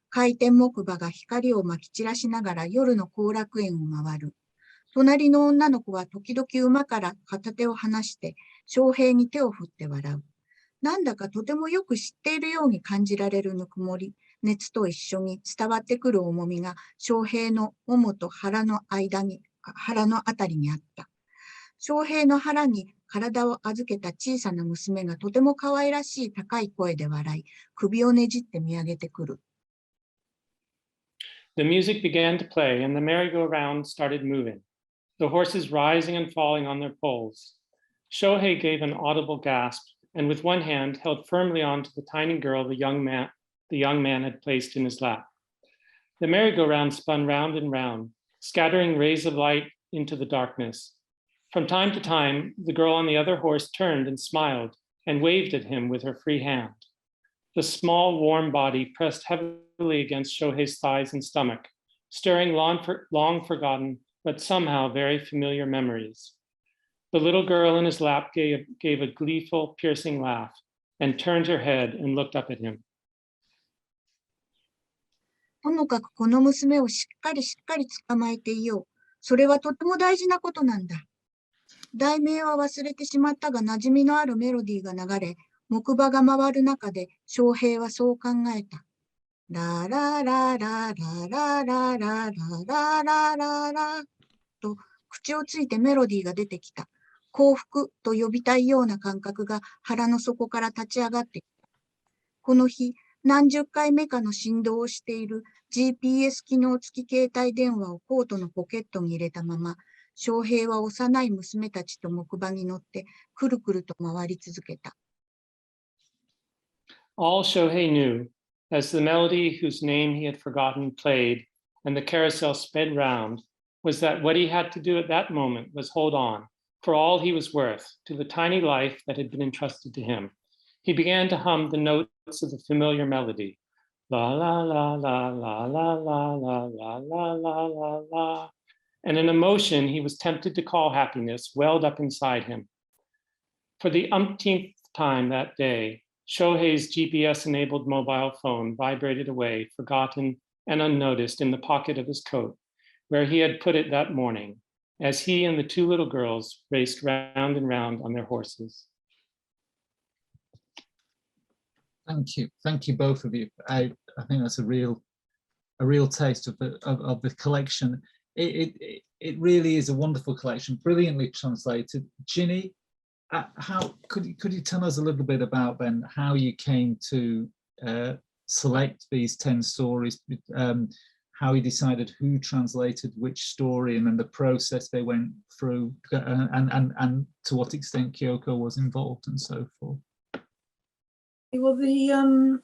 回転木馬が光をまき散らしながら夜の後楽園を回る。隣の女の子は時々馬から片手を離して、翔平に手を振って笑う。なんだかとてもよく知っているように感じられるぬくもり、熱と一緒に伝わってくる重みが翔平のももと腹のあたりにあった。翔平の腹に体を預けた小さな娘がとても可愛らしい高い声で笑い、首をねじって見上げてくる。The music began to play and the merry-go-round started moving, the horses rising and falling on their poles. Shohei gave an audible gasp and with one hand held firmly onto the tiny girl the young man had placed in his lap. The merry-go-round spun round and round, scattering rays of light into the darkness. From time to time, the girl on the other horse turned and smiled and waved at him with her free hand. The small, warm body pressed heavily against Shohei's thighs and stomach, stirring long forgotten, but somehow very familiar memories. The little girl in his lap gave a gleeful, piercing laugh and turned her head and looked up at him. ともかくこの娘をしっかり捕まえていよう。それはとても大事なことなんだ。題名は忘れてしまったが馴染みのあるメロディーが流れ、木馬が回る中で翔平はそう考えた。ラララララララララララララと口をついてメロディーが出てきた。幸福と呼びたいような感覚が腹の底から立ち上がってきた。この日、何十回目かの振動をしている GPS 機能付き携帯電話をコートのポケットに入れたまま、翔平は幼い娘たちと木馬に乗ってくるくると回り続けた。All Shohei knew, as the melody whose name he had forgotten played and the carousel sped round, was that what he had to do at that moment was hold on, for all he was worth, to the tiny life that had been entrusted to him. He began to hum the notes of the familiar melody. La la la la la la la la la la la la la. And an emotion he was tempted to call happiness welled up inside him. For the umpteenth time that day, Shohei's GPS-enabled mobile phone vibrated away, forgotten and unnoticed in the pocket of his coat, where he had put it that morning, as he and the two little girls raced round and round on their horses. Thank you both of you. I think that's a real taste of the collection. It really is a wonderful collection, brilliantly translated. Ginny, how could you tell us a little bit about then how you came to select these 10 stories, how you decided who translated which story, and then the process they went through, and to what extent Kyoko was involved and so forth? Well, the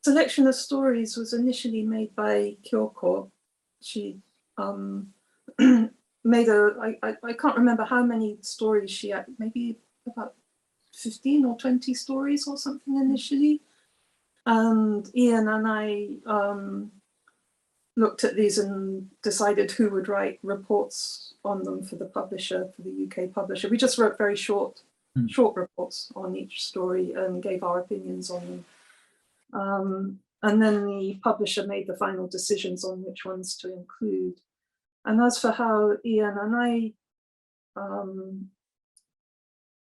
selection of stories was initially made by Kyoko. She made I can't remember how many stories she had, maybe about 15 or 20 stories or something initially. And Ian and I looked at these and decided who would write reports on them for the publisher, for the UK publisher. We just wrote very short reports on each story and gave our opinions on them. And then the publisher made the final decisions on which ones to include. And as for how Ian and I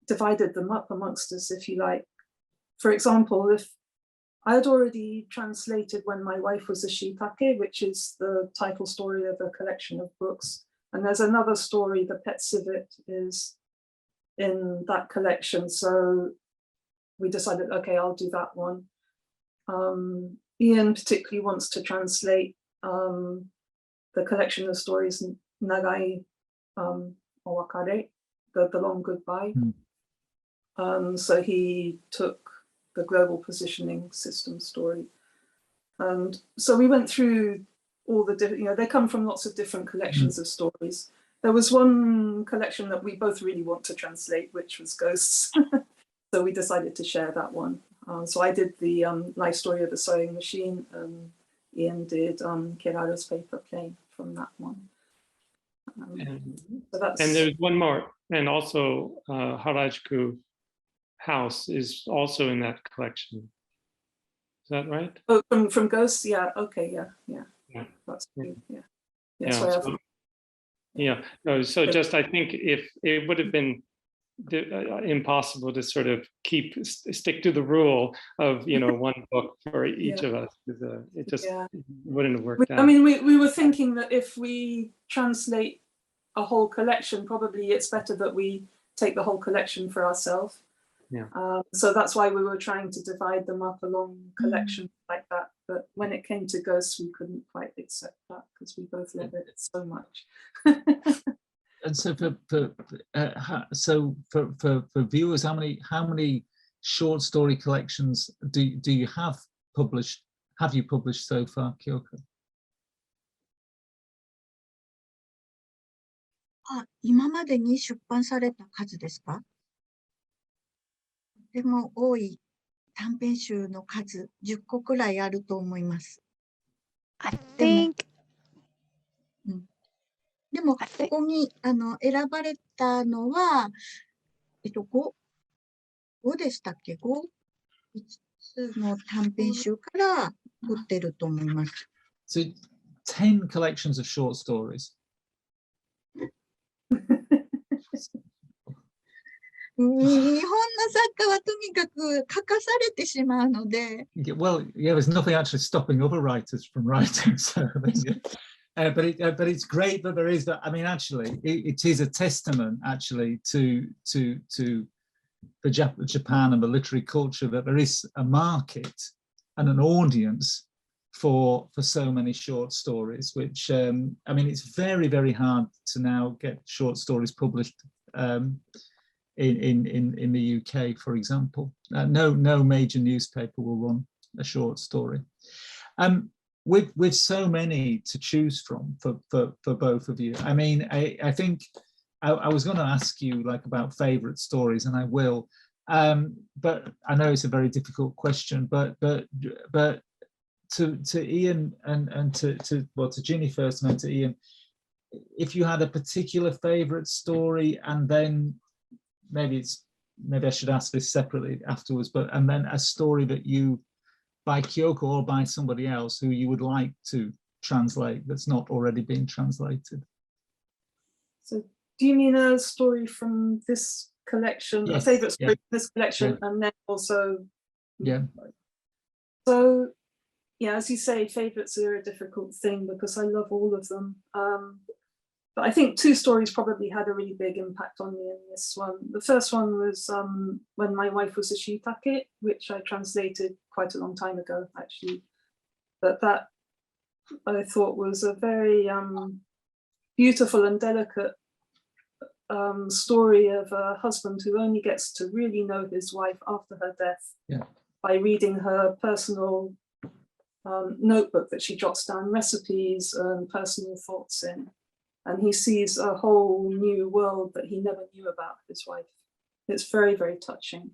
divided them up amongst us, if you like, for example, if I had already translated When My Wife Was a Shiitake, which is the title story of a collection of books, and there's another story, The Pet Civet, is in that collection. So we decided, okay, I'll do that one. Ian particularly wants to translate the collection of stories Nagai, owakare, the long goodbye. So he took the global positioning system story. And so we went through all the different, they come from lots of different collections of stories. There was one collection that we both really want to translate, which was Ghosts. So we decided to share that one. So I did the life story of the sewing machine, and Ian did Keraro's paper plane from that one. So that's... And there's one more, and also Harajuku House is also in that collection. Is that right? Oh, from Ghosts, yeah. Okay, yeah. That's good. Yeah. No, so just I think if it would have been impossible to sort of stick to the rule of one book for each of us, because it just wouldn't have worked out. I mean, we were thinking that if we translate a whole collection, probably it's better that we take the whole collection for ourselves. So that's why we were trying to divide them up along collections like that. But when it came to Ghosts, we couldn't quite accept that because we both love it so much. And so for viewers, how many short story collections do you have published? Have you published so far, Kyoko? 今までに出版された数ですか？とても多い短編集の数、10個くらいあると思います。でもここに選ばれたのは、5でしたっけ？ 5 つの短編集から取ってると思います。So 10 collections of short stories. 日本の作家はとにかく書かされてしまうので。Well, yeah, there's nothing actually stopping other writers from writing. So but it's great that there is that. I mean, actually, it is a testament actually to Japan and the literary culture that there is a market and an audience for so many short stories. Which I mean, it's very, very hard to now get short stories published in the UK, for example. No major newspaper will run a short story. With so many to choose from for both of you. I mean, I think I was going to ask you like about favorite stories, and I will, but I know it's a very difficult question. But to Ian and to Ginny first, and then to Ian, if you had a particular favorite story, and then maybe I should ask this separately afterwards, and then a story that you, by Kyoko or by somebody else, who you would like to translate that's not already been translated. So do you mean a story from this collection, yes, a favorite story yeah. from this collection, yeah. and then also... Yeah. So, yeah, as you say, favorites are a difficult thing because I love all of them. But I think two stories probably had a really big impact on me in this one. The first one was When My Wife Was a Shiitake, which I translated quite a long time ago, actually. But that I thought was a very beautiful and delicate story of a husband who only gets to really know his wife after her death by reading her personal notebook that she jots down recipes and personal thoughts in. And he sees a whole new world that he never knew about his wife. It's very, very touching.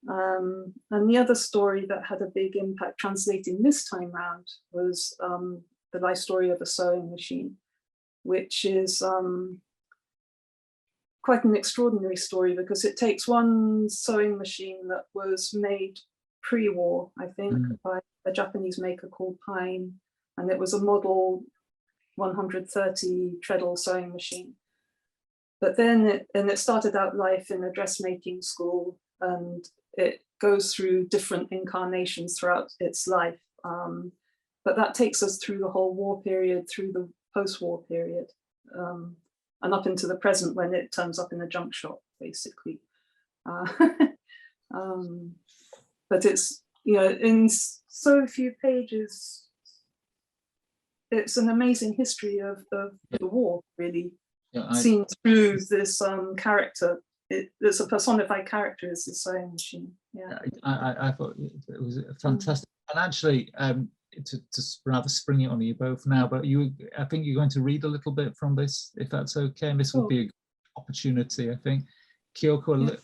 And the other story that had a big impact translating this time round was The Life Story of a Sewing Machine, which is quite an extraordinary story because it takes one sewing machine that was made pre-war, I think, by a Japanese maker called Pine, and it was a model 130 treadle sewing machine. But then it started out life in a dressmaking school, and it goes through different incarnations throughout its life. But that takes us through the whole war period, through the post-war period, and up into the present when it turns up in a junk shop, basically. But it's, you know, in so few pages, it's an amazing history of the war, really, seen through this character. It's a personified character as the sewing machine. Yeah, I thought it was fantastic. And actually, to rather spring it on you both now, but I think you're going to read a little bit from this, if that's okay. And this would be a good opportunity, I think. Kyoko,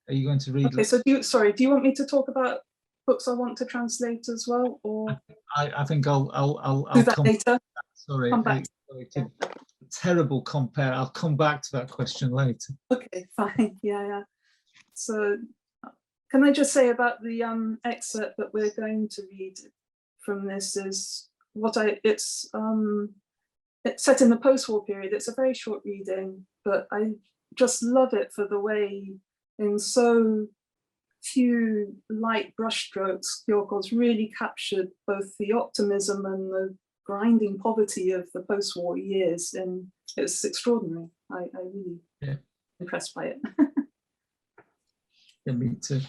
are you going to read? Okay, so do you want me to talk about books I want to translate as well, or I think I'll do that later. Sorry, terrible compare. I'll come back to that question later. Okay, fine. Yeah. So, can I just say about the excerpt that we're going to read from this is it's set in the post-war period. It's a very short reading, but I just love it for the way, in so few light brushstrokes, Kyoko's really captured both the optimism and the grinding poverty of the post-war years, and it's extraordinary. I really impressed by it. Yeah, me too.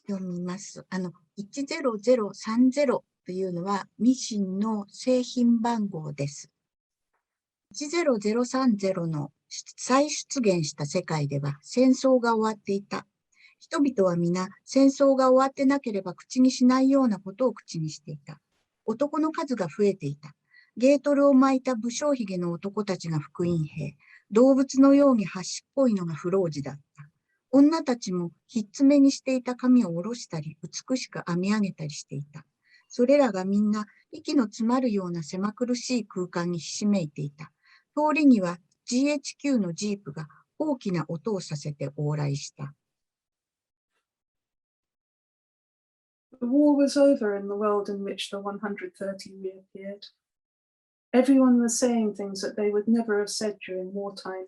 読みます。10030というのはミシンの製品番号です。10030の再出現した世界では戦争が終わっていた。人々は皆戦争が終わってなければ口にしないようなことを口にしていた。男の数が増えていた。ゲートルを巻いた武将髭の男たちが福音兵。動物のように端っこいのが不老児だった。女たちもひっつめにしていた髪を下ろしたり美しく編み上げたりしていた。それらがみんな息の詰まるような狭苦しい空間にひしめいていた。通りには GHQ のジープが大きな音をさせて往来した。The war was over in the world in which the 130 reappeared. Everyone was saying things that they would never have said during wartime.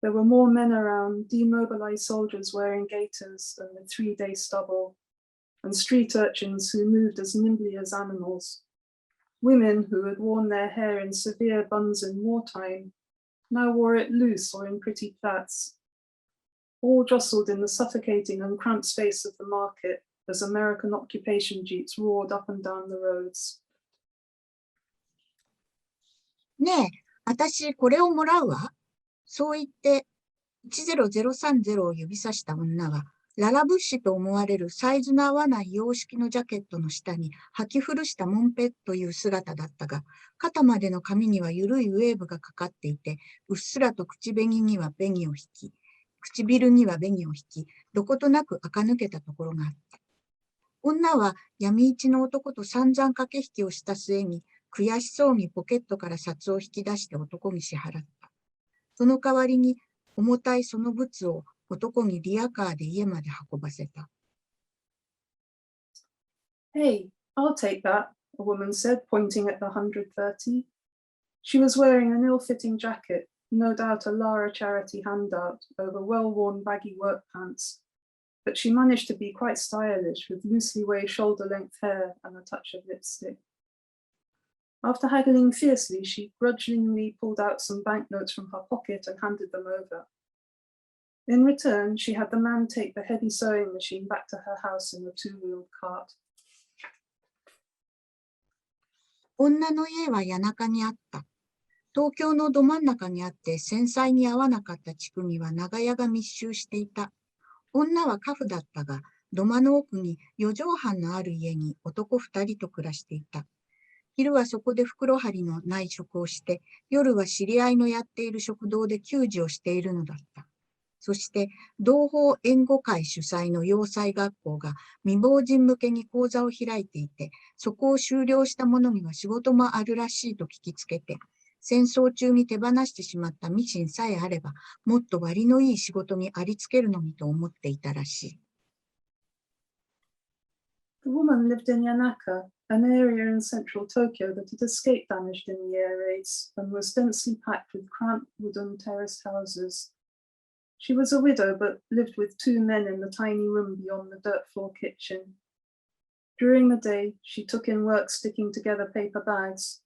There were more men around, demobilized soldiers wearing gaiters and with 3-day stubble. and street urchins who moved as nimbly as animals. Women who had worn their hair in severe buns in wartime now wore it loose or in pretty plaits, all jostled in the suffocating and cramped space of the market as American occupation jeeps roared up and down the roads. ねえ、私これをもらうわ。そう言って10030を指さした女は、ララブッシュと思われるサイズの合わない洋式のジャケットの下に履き古したモンペという姿だったが、肩までの髪には緩いウェーブがかかっていて、うっすらと口紅には紅を引き、唇には紅を引き、どことなく垢抜けたところがあった。女は闇市の男と散々駆け引きをした末に、悔しそうにポケットから札を引き出して男に支払った。その代わりに重たいその物を男にリアカーで家まで運ばせた。Hey, I'll take that, a woman said, pointing at the 130. She was wearing an ill-fitting jacket, no doubt a Lara charity handout over well-worn baggy work pants, but she managed to be quite stylish with loosely way shoulder-length hair and a touch of lipstick. After haggling fiercely, she grudgingly pulled out some banknotes from her pocket and handed them over. In return, she had the man take the heavy sewing machine back to her house in a two-wheeled cart. 女の家は谷中にあった。東京のど真ん中にあって繊細に合わなかった地区には長屋が密集していた。女は家父だったが、土間の奥に四畳半のある家に男2人と暮らしていた。昼はそこで袋張りの内職をして、夜は知り合いのやっている食堂で給仕をしているのだった。そして、同胞援護会主催の洋裁学校が未亡人向けに講座を開いていて、そこを修了した者には仕事もあるらしいと聞きつけて、戦争中に手放してしまったミシンさえあれば、もっと割のいい仕事にありつけるのにと思っていたらしい。The woman lived in Yanaka, an area in central Tokyo that had escaped damage in the air raids and was densely packed with cramped wooden terraced houses. She was a widow but lived with two men in the tiny room beyond the dirt floor kitchen. During the day, she took in work sticking together paper bags,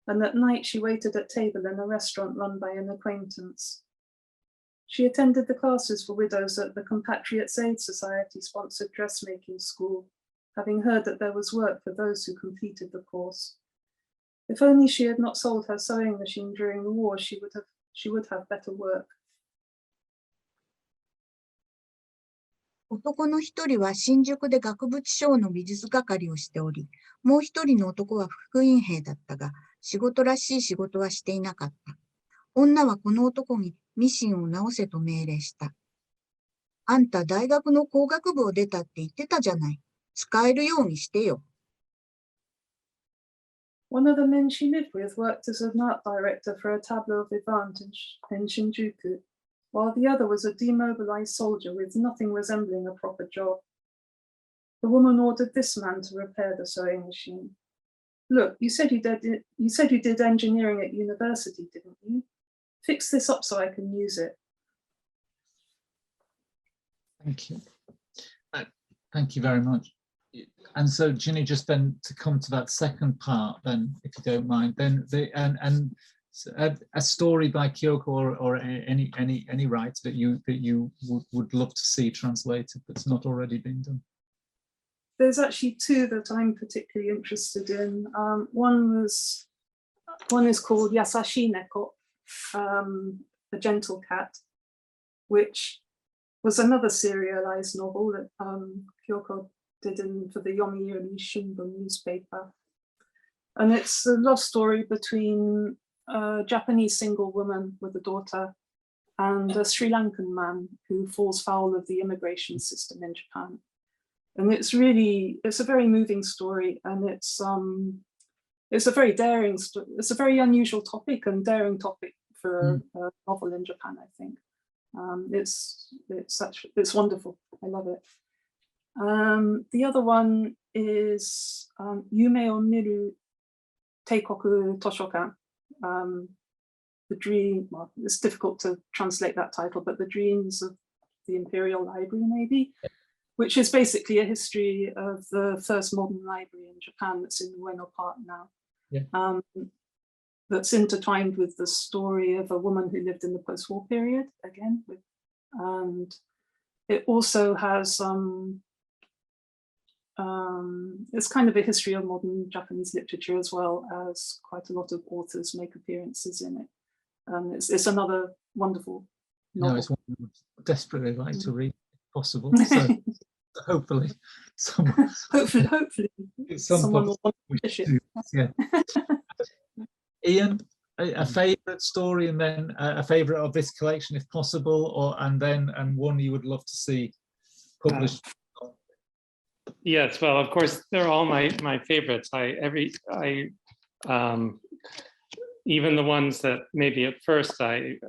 and at night she waited at table in a restaurant run by an acquaintance. She attended the classes for widows at the Compatriots Aid Society-sponsored dressmaking school, having heard that there was work for those who completed the course. If only she had not sold her sewing machine during the war, she would have better work. 男の一人は新宿で額縁商の美術係をしており、もう一人の男は復員兵だったが、仕事らしい仕事はしていなかった。女はこの男にミシンを直せと命令した。あんた大学の工学部を出たって言ってたじゃない。使えるようにしてよ。One of the men she lived with worked as an art director for a tableau of Vivant in Shinjuku, while the other was a demobilized soldier with nothing resembling a proper job. The woman ordered this man to repair the sewing machine. Look, you said you did engineering at university, didn't you? Fix this up so I can use it. Thank you. Thank you very much. And so, Ginny, just then to come to that second part, then, if you don't mind, then a story by Kyoko or any writer that you would love to see translated that's not already been done. There's actually two that I'm particularly interested in. One is called Yasashi Neko, A Gentle Cat, which was another serialized novel that Kyoko did for the Yomiuri Shimbun newspaper. And it's a love story between a Japanese single woman with a daughter and a Sri Lankan man who falls foul of the immigration system in Japan. And it's a very moving story, and it's a very daring story. It's a very unusual topic and daring topic for a novel in Japan, I think. It's wonderful. I love it. The other one is Yume o Miru Teikoku Toshokan. The dream, well, it's difficult to translate that title, but the dreams of the Imperial Library, maybe. which is basically a history of the first modern library in Japan that's in Ueno Park now. Yeah. That's intertwined with the story of a woman who lived in the post-war period, again. And it also has, it's kind of a history of modern Japanese literature, as well as quite a lot of authors make appearances in it. It's another wonderful novel. No, it's one I would desperately like to read, if possible. So hopefully someone will want to finish it. Yeah. Ian, a favorite story, and then a favorite of this collection, if possible, and one you would love to see published. Yes, well, of course, they're all my favorites. Even the ones that maybe at first like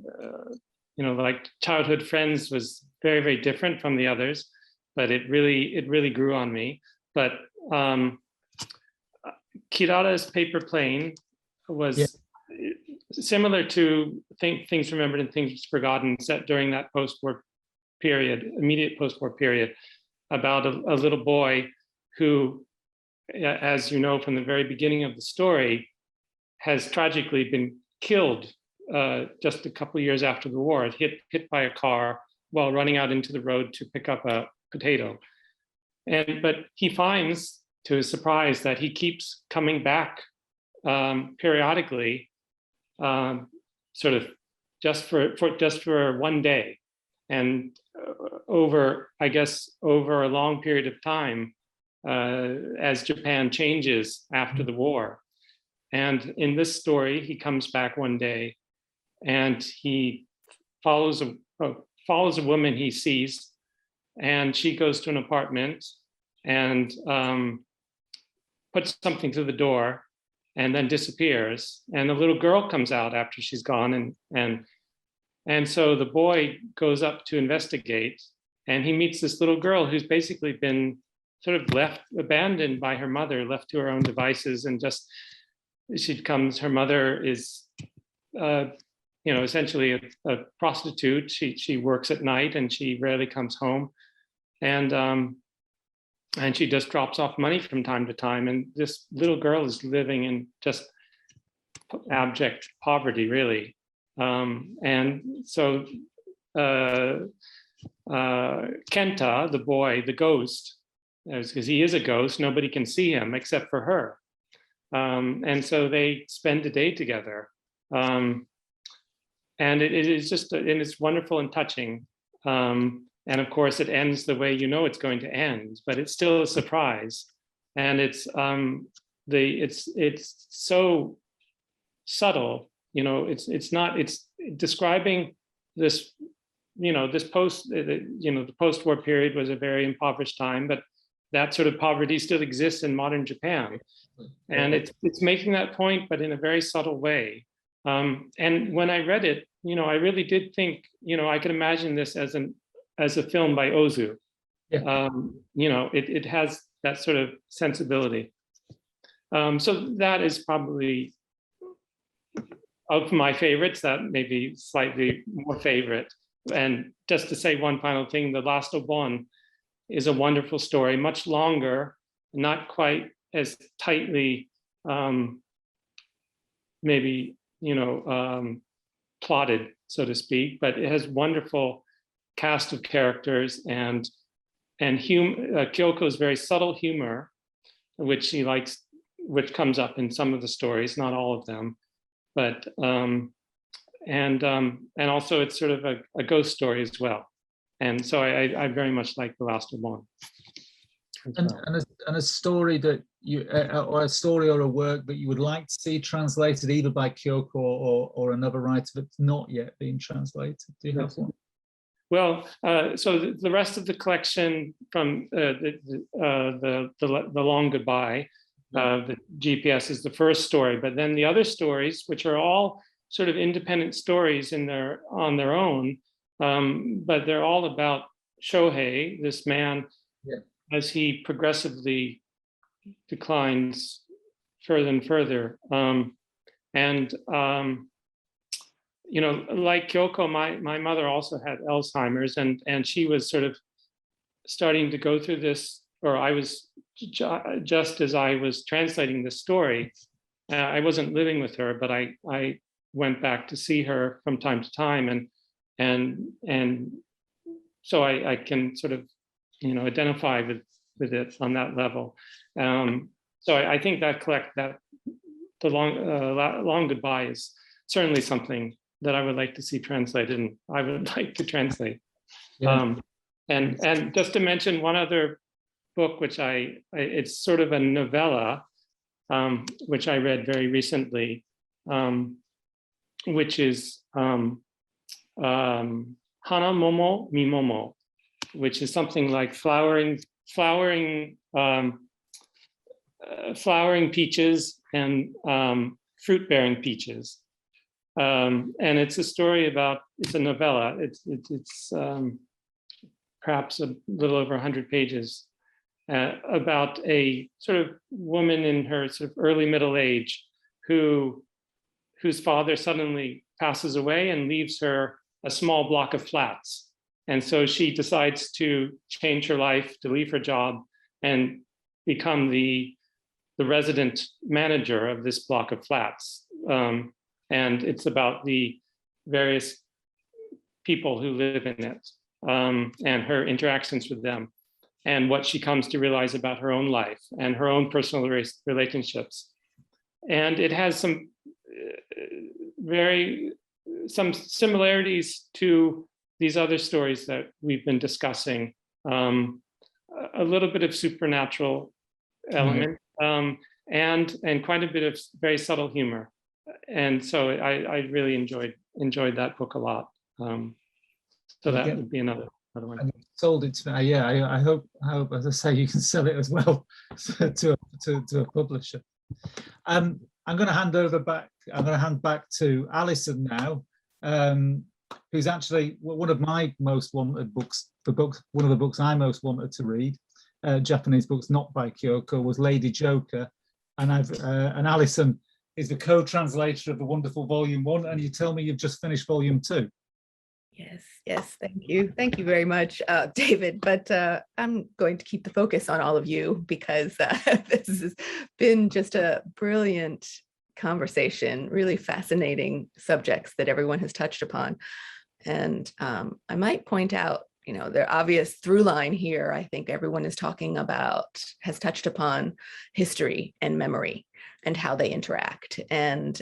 Childhood Friends was very, very different from the others, but it really grew on me. But Kirara's Paper Plane was similar to Things Remembered and Things Forgotten, set during that post-war period, immediate post-war period, about a little boy who, as you know from the very beginning of the story, has tragically been killed just a couple of years after the war, hit by a car while running out into the road to pick up a potato. But he finds, to his surprise, that he keeps coming back periodically, sort of just for one day, and over a long period of time, as Japan changes after the war. And in this story, he comes back one day, and he follows a woman he sees, and she goes to an apartment and puts something to the door, and then disappears. And the little girl comes out after she's gone, and so the boy goes up to investigate, and he meets this little girl who's basically been sort of abandoned by her mother, left to her own devices, and just her mother is essentially a prostitute. She works at night and she rarely comes home, and she just drops off money from time to time. And this little girl is living in just abject poverty, really. And so Kenta, the boy, the ghost, because he is a ghost, nobody can see him except for her. And so they spend a day together. And it is just, and it's wonderful and touching. And of course it ends the way you know it's going to end, but it's still a surprise. And it's so subtle, it's describing this, the post-war period was a very impoverished time, but that sort of poverty still exists in modern Japan. And it's making that point, but in a very subtle way. And when I read it, I really did think, I could imagine this as a film by Ozu. Yeah. It has that sort of sensibility. So that is probably of my favorites, that may be slightly more favorite. And just to say one final thing, The Last Obon is a wonderful story, much longer, not quite as tightly, plotted, so to speak, but it has wonderful cast of characters and Kyoko's very subtle humor, which she likes, which comes up in some of the stories, not all of them, but and also it's sort of a ghost story as well. And so I very much like The Last Obon. And a story that or a story or a work that you would like to see translated either by Kyoko or another writer that's not yet been translated. Do you have one? Well, so the rest of the collection from the Long Goodbye, the GPS is the first story, but then the other stories, which are all sort of independent stories on their own, but they're all about Shohei, this man, as he progressively declines further and further. Like Kyoko, my mother also had Alzheimer's, and she was sort of starting to go through this, or I was just as I was translating the story, I wasn't living with her, but I went back to see her from time to time, and so I can sort of, you know, identify with it on that level. So I think that the long goodbye is certainly something that I would like to see translated, and I would like to translate. Yeah. And just to mention one other book, which it's sort of a novella, which I read very recently, which is Hana Momo Mimomo, which is something like flowering peaches and fruit-bearing peaches. And it's a story about, it's a novella. It's perhaps a little over 100 pages about a sort of woman in her sort of early middle age whose father suddenly passes away and leaves her a small block of flats. And so she decides to change her life, to leave her job and become the resident manager of this block of flats. And it's about the various people who live in it, and her interactions with them, and what she comes to realize about her own life and her own personal relationships. And it has some similarities to these other stories that we've been discussing. A little bit of supernatural element, and quite a bit of very subtle humor. And so I really enjoyed that book a lot. So that would be another one. And you sold it to me. Yeah, I hope, as I say, you can sell it as well to a publisher. I'm going to hand back to Allison now, who's actually one of my most wanted books. One of the books I most wanted to read, Japanese books not by Kyoko, was Lady Joker, and Allison is the co-translator of the wonderful Volume 1, and you tell me you've just finished Volume 2. Yes, thank you very much, David. But I'm going to keep the focus on all of you, because this has been just a brilliant conversation, really fascinating subjects that everyone has touched upon. And I might point out, you know, the obvious through line here, I think everyone is talking about, has touched upon history and memory and how they interact. And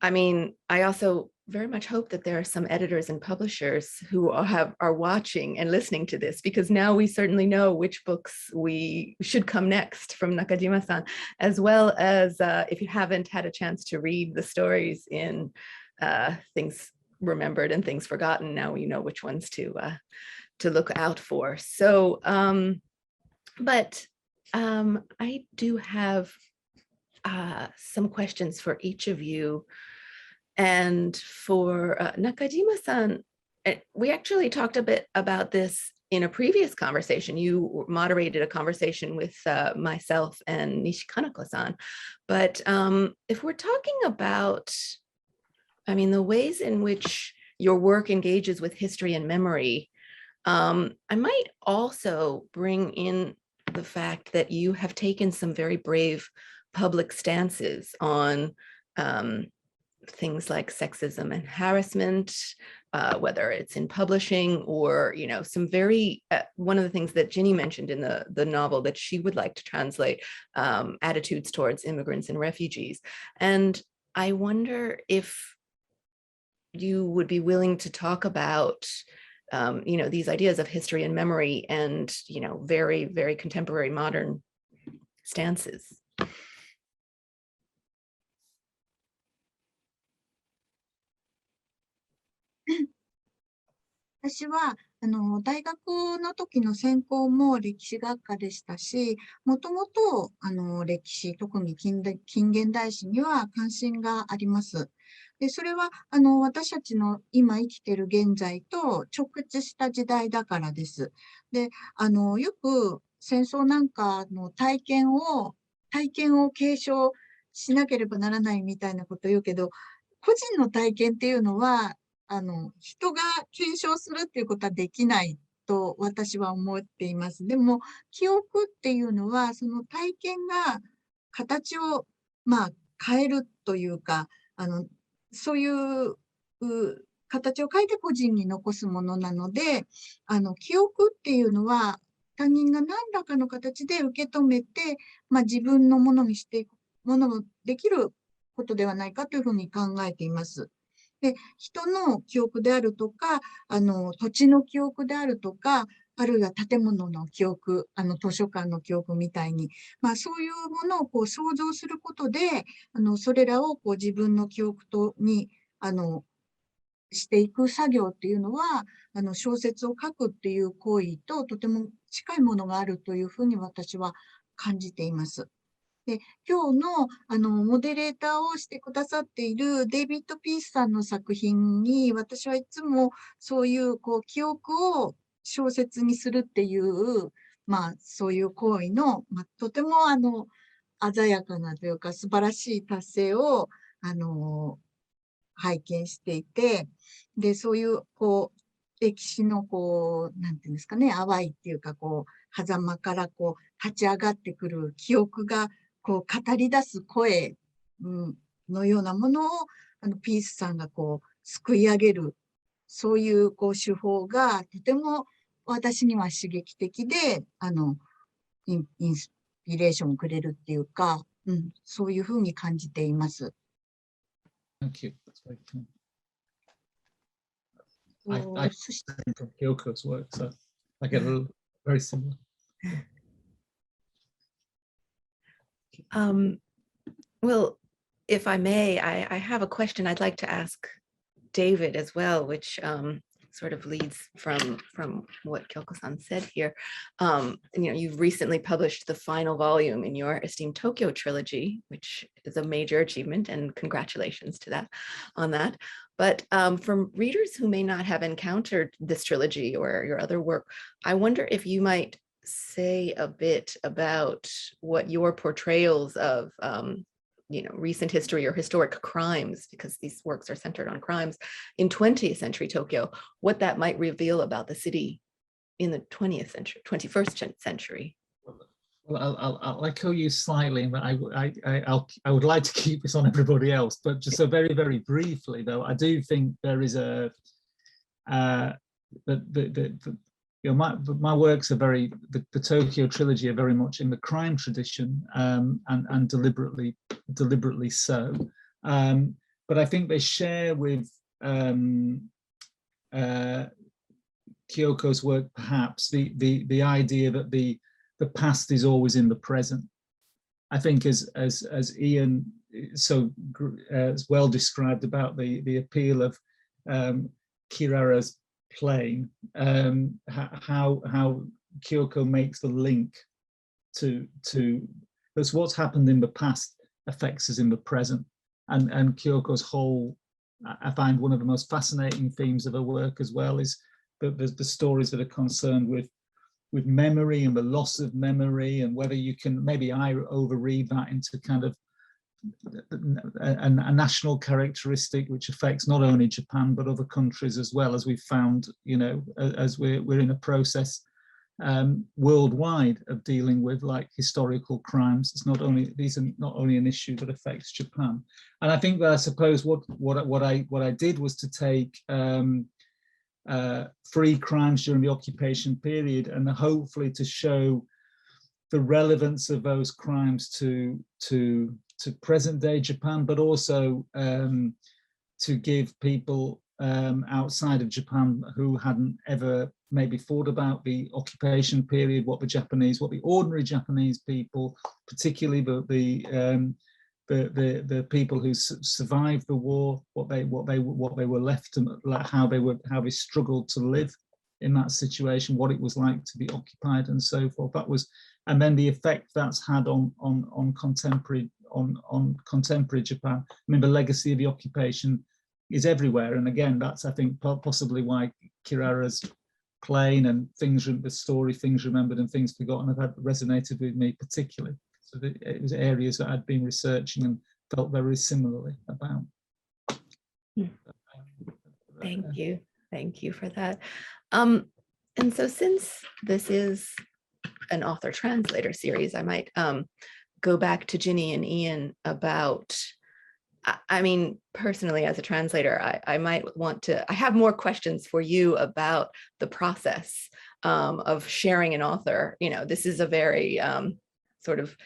I mean, I also very much hope that there are some editors and publishers who are watching and listening to this, because now we certainly know which books we should come next from Nakajima-san, as well as if you haven't had a chance to read the stories in Things Remembered and Things Forgotten, now you know which ones to look out for. So, but I do have some questions for each of you. And for Nakajima-san, we actually talked a bit about this in a previous conversation. You moderated a conversation with myself and Nishikanako-san. But if we're talking about, I mean, the ways in which your work engages with history and memory, I might also bring in the fact that you have taken some very brave public stances on things like sexism and harassment, whether it's in publishing or, you know, some very, one of the things that Ginny mentioned in the novel that she would like to translate, attitudes towards immigrants and refugees. And I wonder if you would be willing to talk about, you know, these ideas of history and memory and, you know, very, very contemporary modern stances.私は大学の時の専攻も歴史学科でしたし、もともと歴史、特に近現代史には関心があります。で、それは私たちの今生きている現在と直結した時代だからです。で、よく戦争なんかの体験を継承しなければならないみたいなことを言うけど、個人の体験っていうのは人が継承するっていうことはできないと私は思っています。でも、記憶っていうのは、その体験が形を、変えるというか、そういう形を変えて個人に残すものなので、記憶っていうのは、他人が何らかの形で受け止めて、自分のものにしていくものもできることではないかというふうに考えています。で、人の記憶であるとか、土地の記憶であるとか、あるいは建物の記憶、図書館の記憶みたいに、そういうものをこう想像することで、それらをこう自分の記憶に、していく作業っていうのは、小説を書くっていう行為ととても近いものがあるというふうに私は感じています。で、今日の、モデレーターをしてくださっているデイビッド・ピースさんの作品に、私はいつもそういう、こう、記憶を小説にするっていう、そういう行為の、とても、鮮やかなというか、素晴らしい達成を、拝見していて、で、そういう、こう、歴史の、こう、なんていうんですかね、淡いっていうか、こう、狭間から、こう、立ち上がってくる記憶が、こう、語り出す声、のようなものを、ピースさんが、こう、すくい上げる、そういう、こう、手法が、とても私には刺激的で、インスピレーションをくれるっていうか、そういうふうに感じています。Thank you. That's very kind. I from Kyoko's work, so I get a very similar. Well, if I may, I have a question I'd like to ask David as well, which sort of leads from what Kyoko-san said here. You've recently published the final volume in your esteemed Tokyo trilogy, which is a major achievement, and congratulations to that on that. But from readers who may not have encountered this trilogy or your other work, I wonder if you might say a bit about what your portrayals of recent history or historic crimes, because these works are centered on crimes in 20th century Tokyo, what that might reveal about the city in the 20th century, 21st century. Well, I'll echo you slightly, but I would like to keep this on everybody else. But just so very, very briefly, though, I do think there is a my works are very, the Tokyo trilogy are very much in the crime tradition, and deliberately so. But I think they share with Kyoko's work perhaps the idea that the past is always in the present. I think as Ian so well described about the appeal of Kirara's plane, how Kyoko makes the link to because what's happened in the past affects us in the present, and Kyoko's whole, I find one of the most fascinating themes of her work as well is the stories that are concerned with memory and the loss of memory, and whether you can, maybe I overread that into kind of a national characteristic which affects not only Japan but other countries as well, as we've found, as we're in a process worldwide of dealing with like historical crimes. These are not only an issue that affects Japan. And I think that I suppose what I did was to take 3 crimes during the occupation period, and hopefully to show the relevance of those crimes to present day Japan, but also to give people outside of Japan who hadn't ever maybe thought about the occupation period, what the ordinary Japanese people, particularly the people who survived the war, what they were left to, how they struggled to live in that situation, what it was like to be occupied, and so forth. That was, and then the effect that's had on contemporary Japan. I mean, the legacy of the occupation is everywhere, and again, that's, I think, possibly why Kirara's plane and the story Things Remembered and Things Forgotten have resonated with me particularly. So it was areas that I'd been researching and felt very similarly about. Thank you for that. And so since this is an author translator series, I might go back to Ginny and Ian about, I mean, personally as a translator, I might want to, I have more questions for you about the process of sharing an author. You know, this is a very sort of,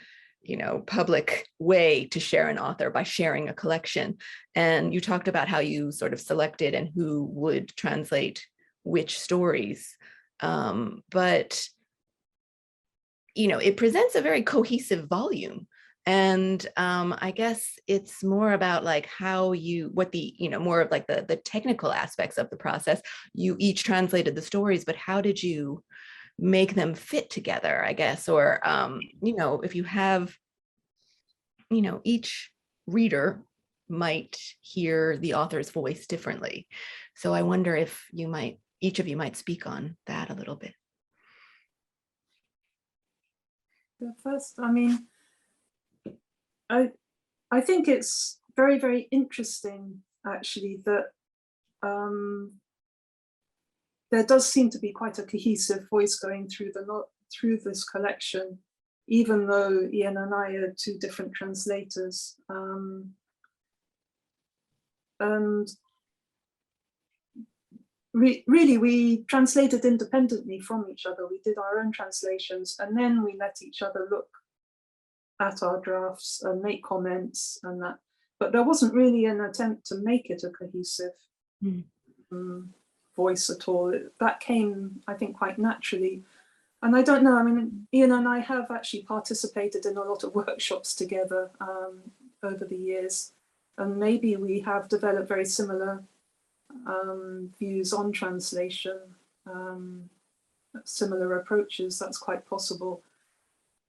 you know, public way to share an author by sharing a collection. And you talked about how you sort of selected and who would translate which stories. But, you know, it presents a very cohesive volume. And I guess it's more about like how you, what the, you know, more of like the technical aspects of the process. You each translated the stories, but how did you make them fit together, I guess? Or, you know, if you have, you know, each reader might hear the author's voice differently. So I wonder if you might, each of you might speak on that a little bit. First, I mean, I think it's very, very interesting, actually, that there does seem to be quite a cohesive voice going through through this collection, even though Ian and I are two different translators. And really, we translated independently from each other. We did our own translations, and then we let each other look at our drafts and make comments and that. But there wasn't really an attempt to make it a cohesive voice at all. That came, I think, quite naturally. And I don't know, I mean, Ian and I have actually participated in a lot of workshops together over the years. And maybe we have developed very similar views on translation, similar approaches. That's quite possible.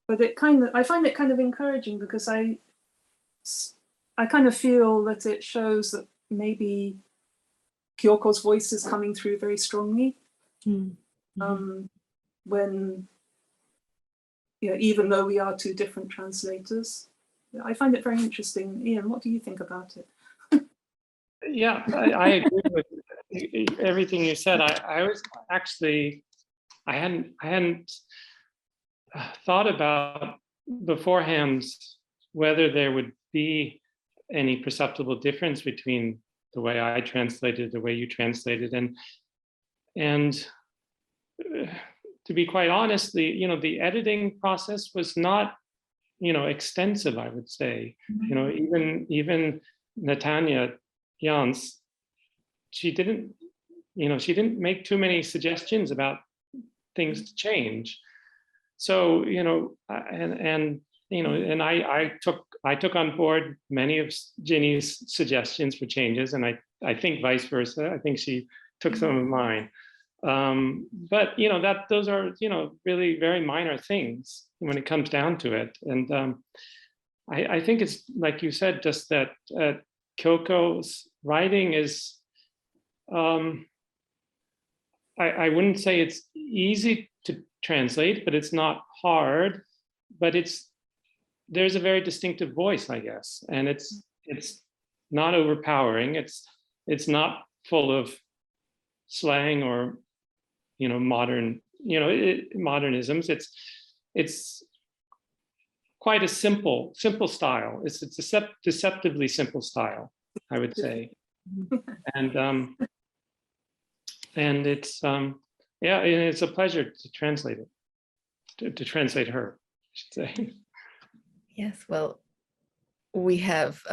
But it kind of, I find it kind of encouraging because I kind of feel that it shows that maybe Kyoko's voice is coming through very strongly. When, you know, even though we are two different translators. I find it very interesting. Ian, what do you think about it? Yeah, I agree with everything you said. I was actually, I hadn't thought about beforehand whether there would be any perceptible difference between the way I translated, the way you translated, and to be quite honest, the editing process was not, extensive, I would say. Even Natanya Jans, she didn't make too many suggestions about things to change. So, I took on board many of Ginny's suggestions for changes, and I think vice versa. I think she took some of mine. But those are really very minor things when it comes down to it. And I think it's like you said, just that Kyoko's writing is, I wouldn't say it's easy to translate, but it's not hard. But there's a very distinctive voice, I guess, and it's not overpowering. It's not full of slang or modern modernisms. It's quite a simple style. It's a deceptively simple style, I would say. And it's it's a pleasure to translate it, to translate her, I should say. Yes, well, we have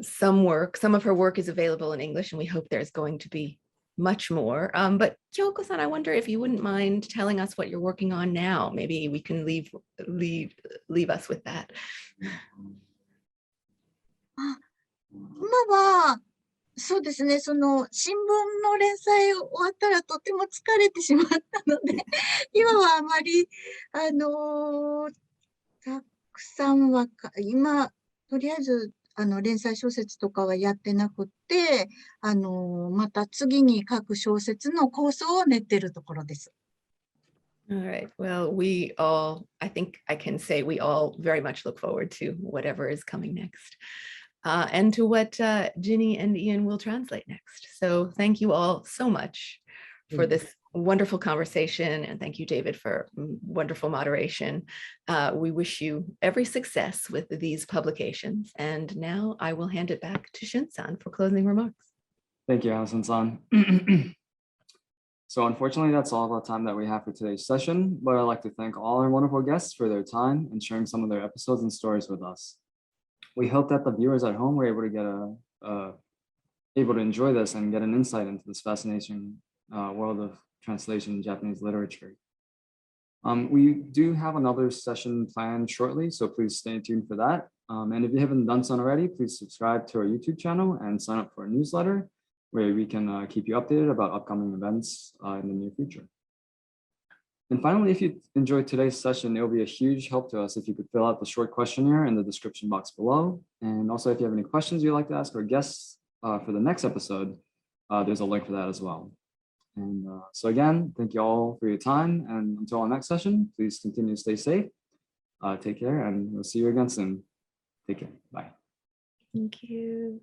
some of her work is available in English, and we hope there's going to be much more. But Kyoko-san, I wonder if you wouldn't mind telling us what you're working on now. Maybe we can leave us with that. 今はそうですね、その新聞の連載終わったらとても疲れてしまったので、今はあまりたくさんは今とりあえず連載小説とかはやってなくて、また次に書く小説の構想を練っているところです。All right. Well, I think I can say we all very much look forward to whatever is coming next. And to what Ginny and Ian will translate next. So thank you all so much for this wonderful conversation. And thank you, David, for wonderful moderation. We wish you every success with these publications. And now I will hand it back to Shun-san for closing remarks. Thank you, Allison-san. So unfortunately, that's all the time that we have for today's session, but I'd like to thank all our wonderful guests for their time and sharing some of their episodes and stories with us. We hope that the viewers at home were able to get able to enjoy this and get an insight into this fascinating world of translation in Japanese literature. We do have another session planned shortly, so please stay tuned for that. And if you haven't done so already, please subscribe to our YouTube channel and sign up for a newsletter where we can keep you updated about upcoming events in the near future. And finally, if you enjoyed today's session, it will be a huge help to us if you could fill out the short questionnaire in the description box below. And also, if you have any questions you'd like to ask our guests for the next episode, there's a link for that as well. And so again, thank you all for your time. And until our next session, please continue to stay safe. Take care, and we'll see you again soon. Take care. Bye. Thank you.